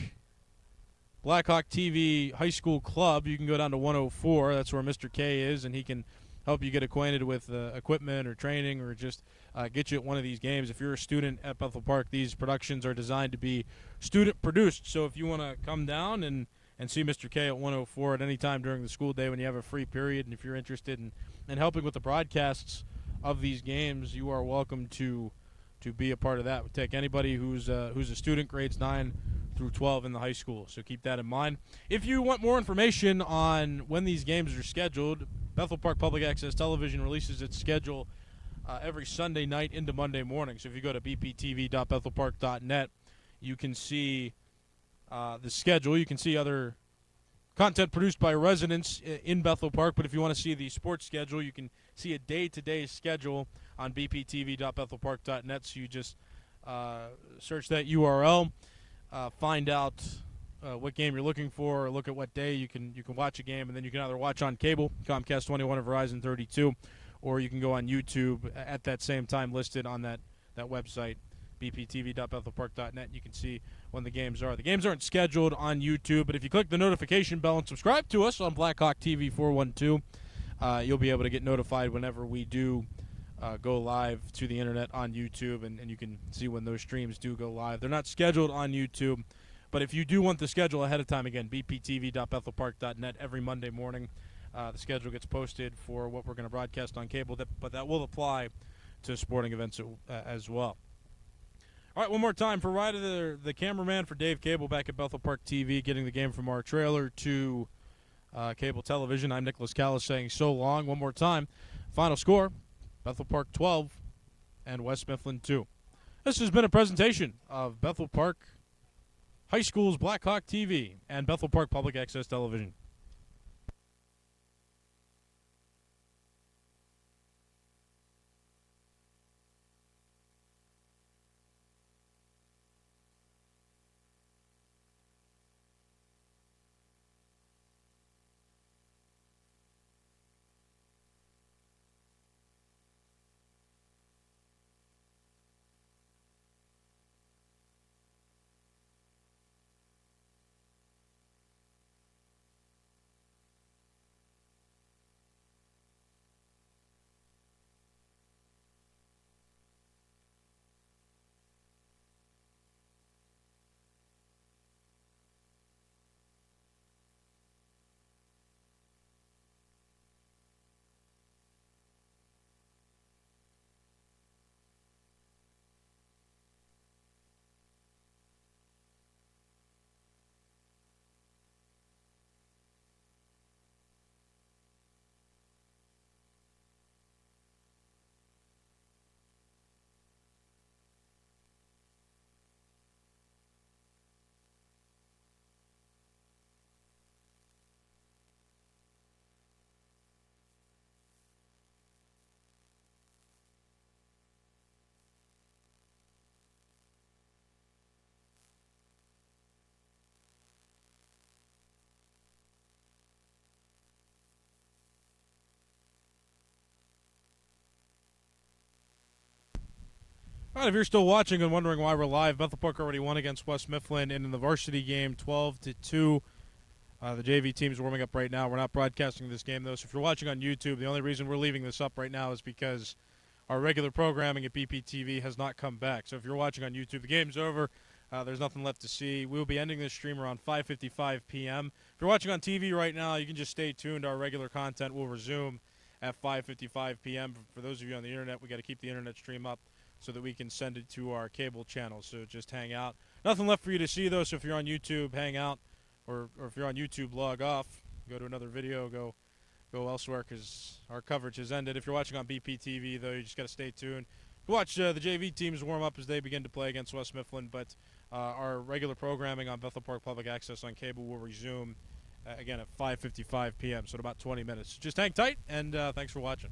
Blackhawk TV High School Club, you can go down to 104. That's where Mr. K is, and he can help you get acquainted with equipment or training or just get you at one of these games. If you're a student at Bethel Park, these productions are designed to be student-produced. So if you want to come down and see Mr. K at 104 at any time during the school day when you have a free period, and if you're interested in helping with the broadcasts of these games, you are welcome to be a part of that. We take anybody who's a student, grades 9 through 12 in the high school. So keep that in mind. If you want more information on when these games are scheduled, Bethel Park Public Access Television releases its schedule every Sunday night into Monday morning. So if you go to bptv.bethelpark.net, you can see the schedule. You can see other content produced by residents in Bethel Park, but if you want to see the sports schedule, you can see a day-to-day schedule on bptv.bethelpark.net. So you just search that URL, find out what game you're looking for, or look at what day you can watch a game, and then you can either watch on cable, Comcast 21 or Verizon 32, or you can go on YouTube at that same time listed on that website, bptv.bethelpark.net. You can see when the games are. The games aren't scheduled on YouTube, but if you click the notification bell and subscribe to us on Blackhawk TV 412, you'll be able to get notified whenever we do go live to the internet on YouTube, and you can see when those streams do go live. They're not scheduled on YouTube, But if you do want the schedule ahead of time, again, bptv.bethelpark.net every Monday morning. The schedule gets posted for what we're going to broadcast on cable, but that will apply to sporting events as well. All right, one more time for Ryder, the cameraman for Dave Cable back at Bethel Park TV, getting the game from our trailer to cable television. I'm Nicholas Callis saying so long. One more time. Final score, Bethel Park 12 and West Mifflin 2. This has been a presentation of Bethel Park High School's Blackhawk TV and Bethel Park Public Access Television. All right, if you're still watching and wondering why we're live, Bethel Park already won against West Mifflin in the varsity game, 12-2. The JV team's warming up right now. We're not broadcasting this game, though, so if you're watching on YouTube, the only reason we're leaving this up right now is because our regular programming at BPTV has not come back. So if you're watching on YouTube, the game's over. There's nothing left to see. We'll be ending this stream around 5:55 p.m. If you're watching on TV right now, you can just stay tuned. Our regular content will resume at 5:55 p.m. For those of you on the internet, we got to keep the internet stream up so that we can send it to our cable channel. So just hang out. Nothing left for you to see, though, so if you're on YouTube, hang out. Or if you're on YouTube, log off. Go to another video. Go elsewhere because our coverage has ended. If you're watching on BPTV, though, you just got to stay tuned. Watch the JV teams warm up as they begin to play against West Mifflin, but our regular programming on Bethel Park Public Access on cable will resume, again, at 5:55 p.m., so in about 20 minutes. Just hang tight, and thanks for watching.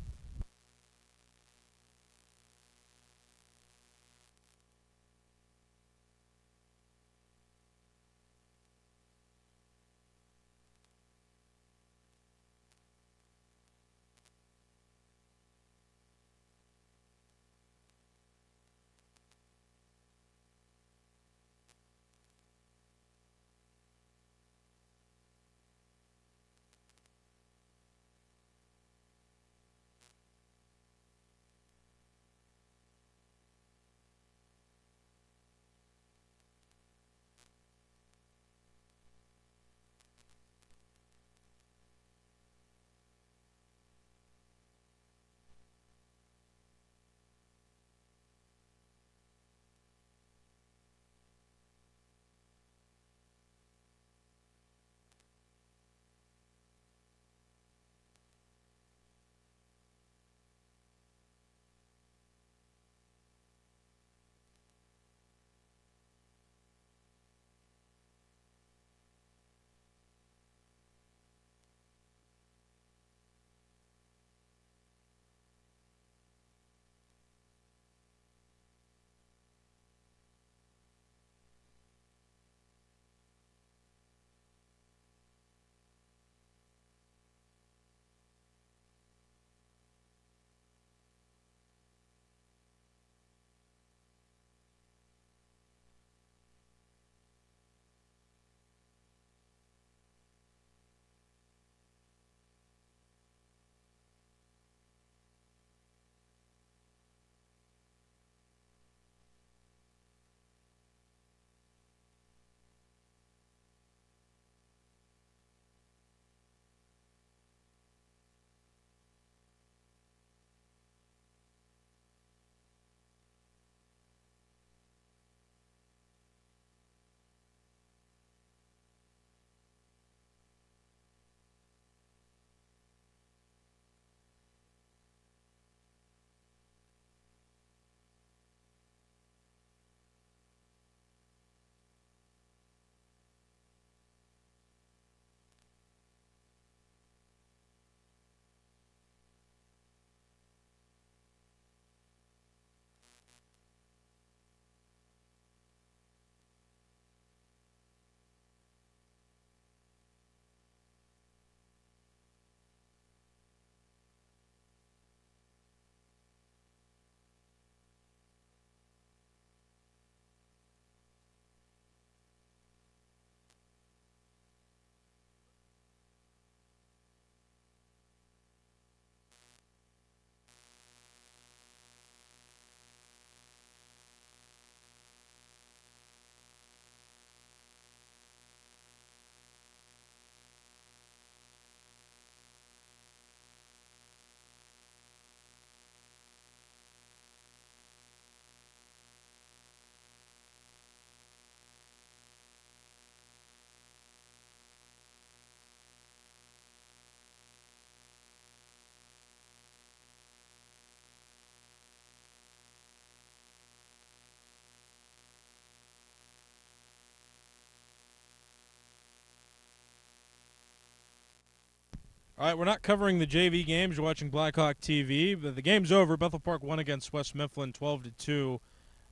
All right, we're not covering the JV games. You're watching Blackhawk TV. But the game's over. Bethel Park won against West Mifflin 12-2.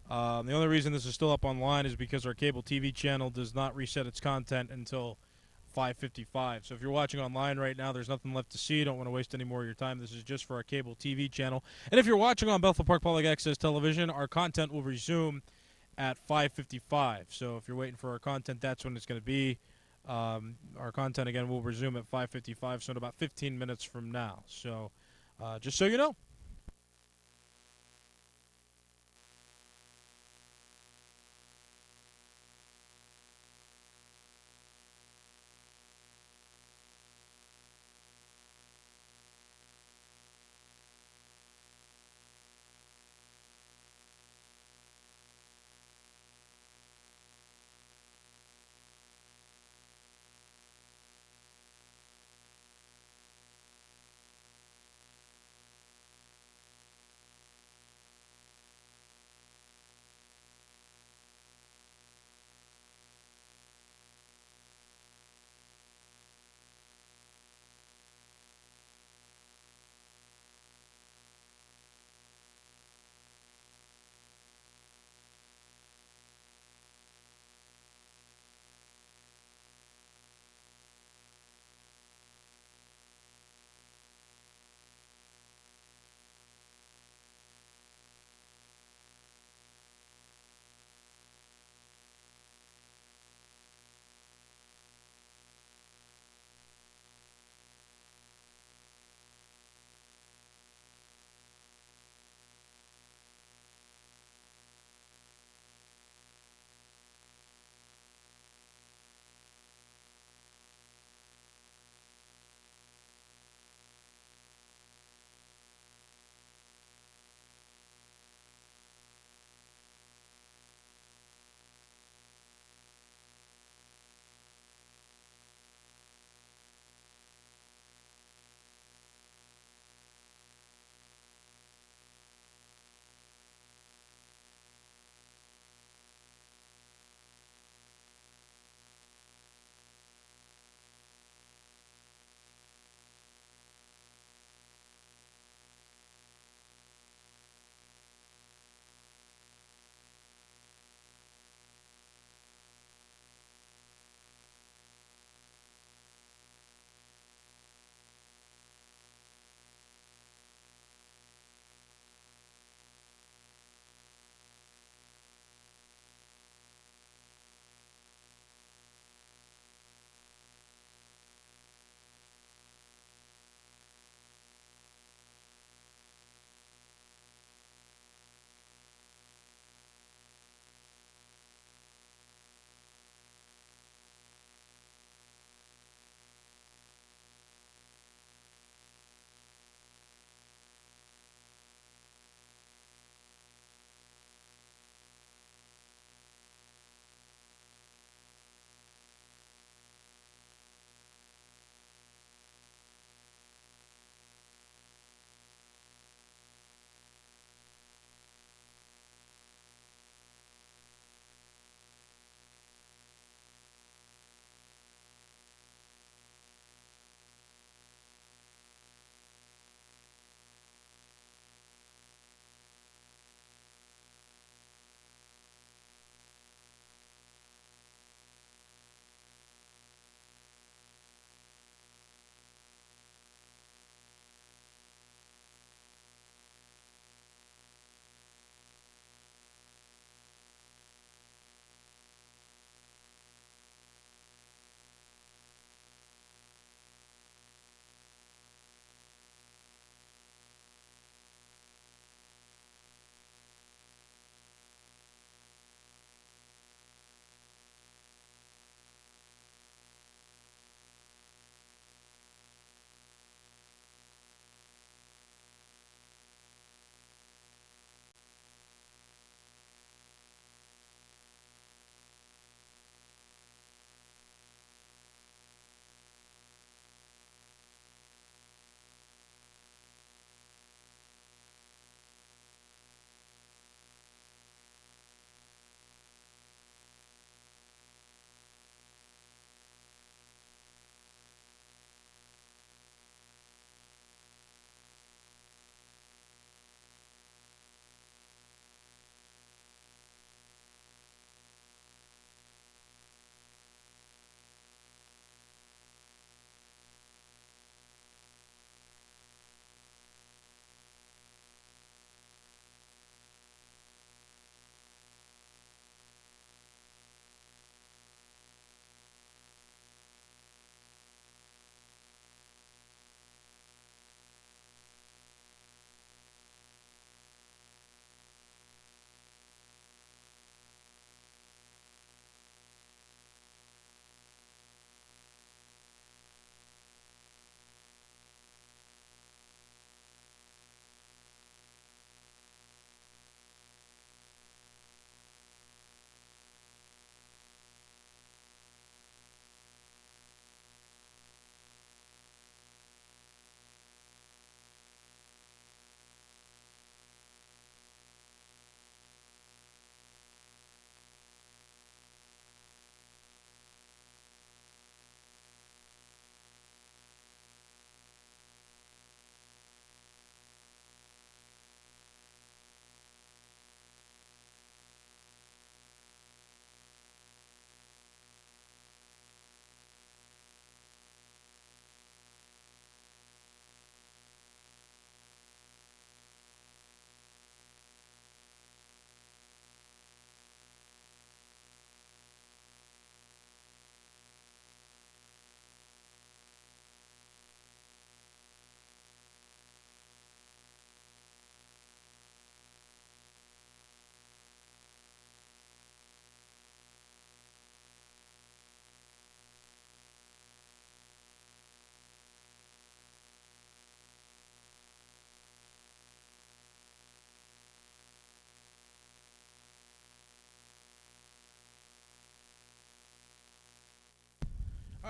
The only reason this is still up online is because our cable TV channel does not reset its content until 5:55. So if you're watching online right now, there's nothing left to see. Don't want to waste any more of your time. This is just for our cable TV channel. And if you're watching on Bethel Park Public Access Television, our content will resume at 5:55. So if you're waiting for our content, that's when it's going to be. Our content, again, will resume at 5:55, so in about 15 minutes from now. So just so you know.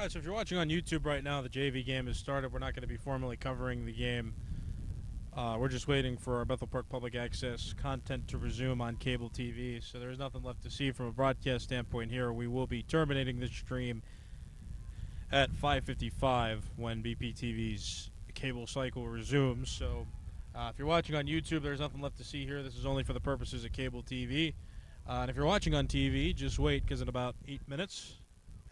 All right, so if you're watching on YouTube right now, the JV game has started. We're not going to be formally covering the game. We're just waiting for our Bethel Park Public Access content to resume on cable TV, so there's nothing left to see from a broadcast standpoint here. We will be terminating this stream at 5:55 when BPTV's cable cycle resumes. So if you're watching on YouTube, there's nothing left to see here. This is only for the purposes of cable TV. And if you're watching on TV, just wait, because in about 8 minutes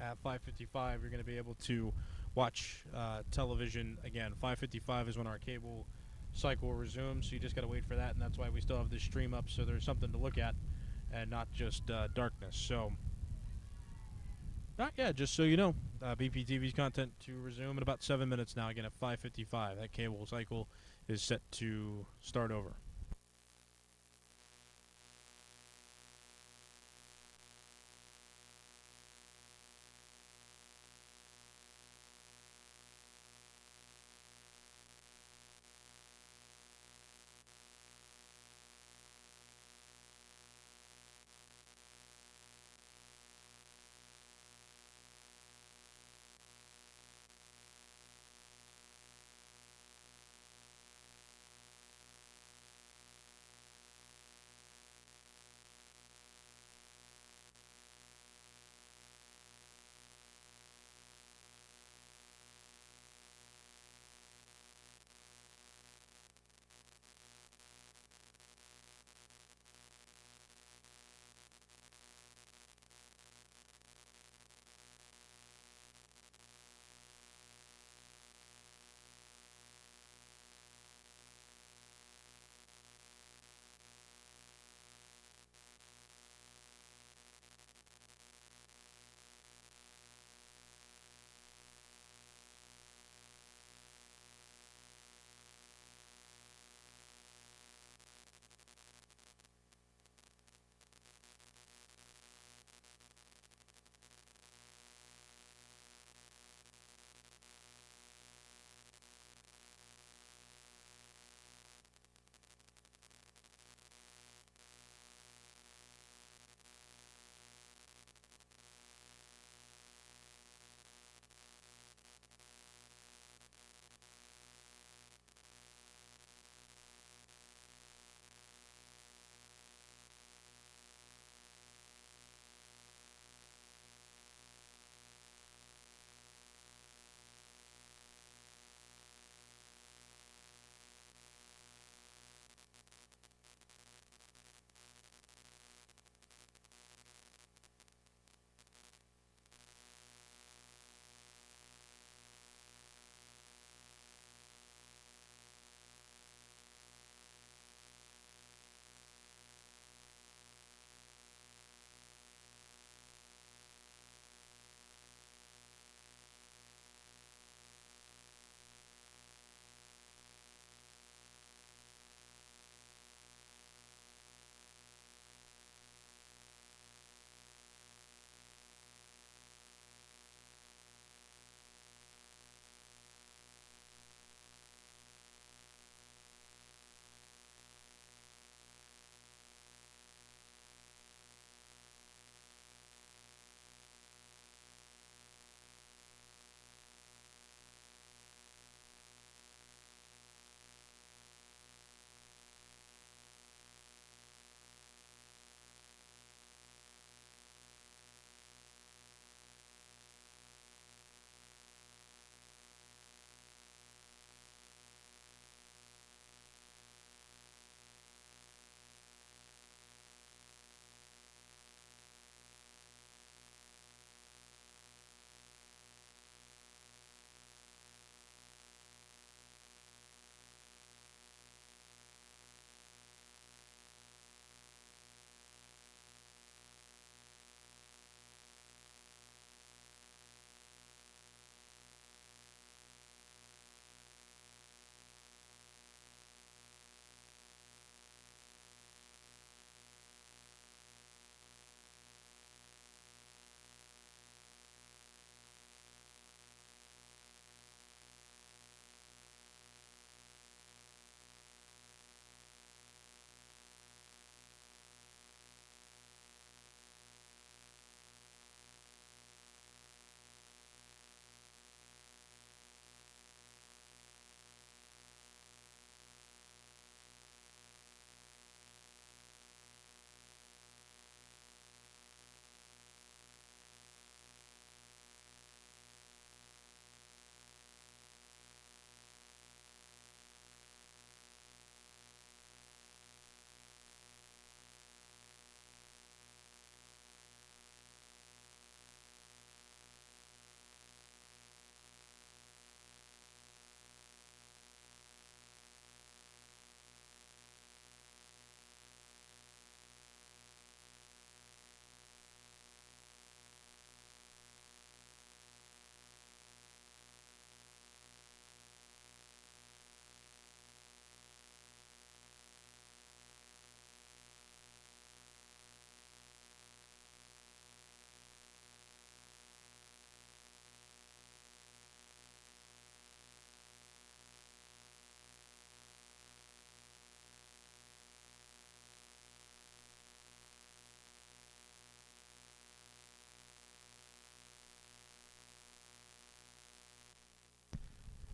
at 5:55, you're going to be able to watch television again. 5:55 is when our cable cycle resumes, so you just got to wait for that, and that's why we still have this stream up, so there's something to look at and not just darkness. So just so you know, BPTV's content to resume in about 7 minutes now, again at 5:55. That cable cycle is set to start over.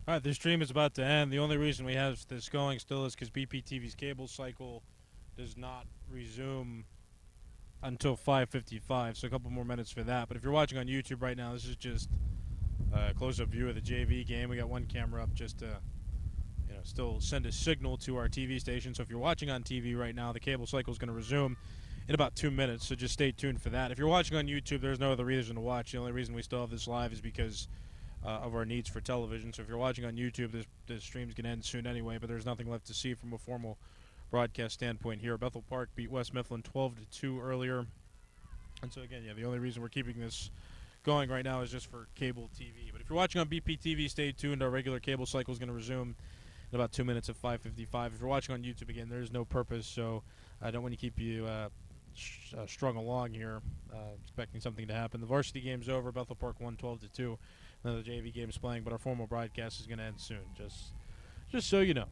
All right, this stream is about to end. The only reason we have this going still is because BPTV's cable cycle does not resume until 5:55, so a couple more minutes for that. But if you're watching on YouTube right now, this is just a close-up view of the JV game. We got one camera up just to, still send a signal to our TV station. So if you're watching on TV right now, the cable cycle is going to resume in about 2 minutes, so just stay tuned for that. If you're watching on YouTube, there's no other reason to watch. The only reason we still have this live is because of our needs for television. So if you're watching on YouTube, this stream's going to end soon anyway, but there's nothing left to see from a formal broadcast standpoint here. Bethel Park beat West Mifflin 12-2 earlier. And so again, the only reason we're keeping this going right now is just for cable TV. But if you're watching on BPTV, stay tuned. Our regular cable cycle is going to resume in about 2 minutes at 5:55. If you're watching on YouTube, again, there's no purpose, so I don't want to keep you strung along here, expecting something to happen. The varsity game's over. Bethel Park won 12-2. Now the JV game's playing, but our formal broadcast is going to end soon, just so you know.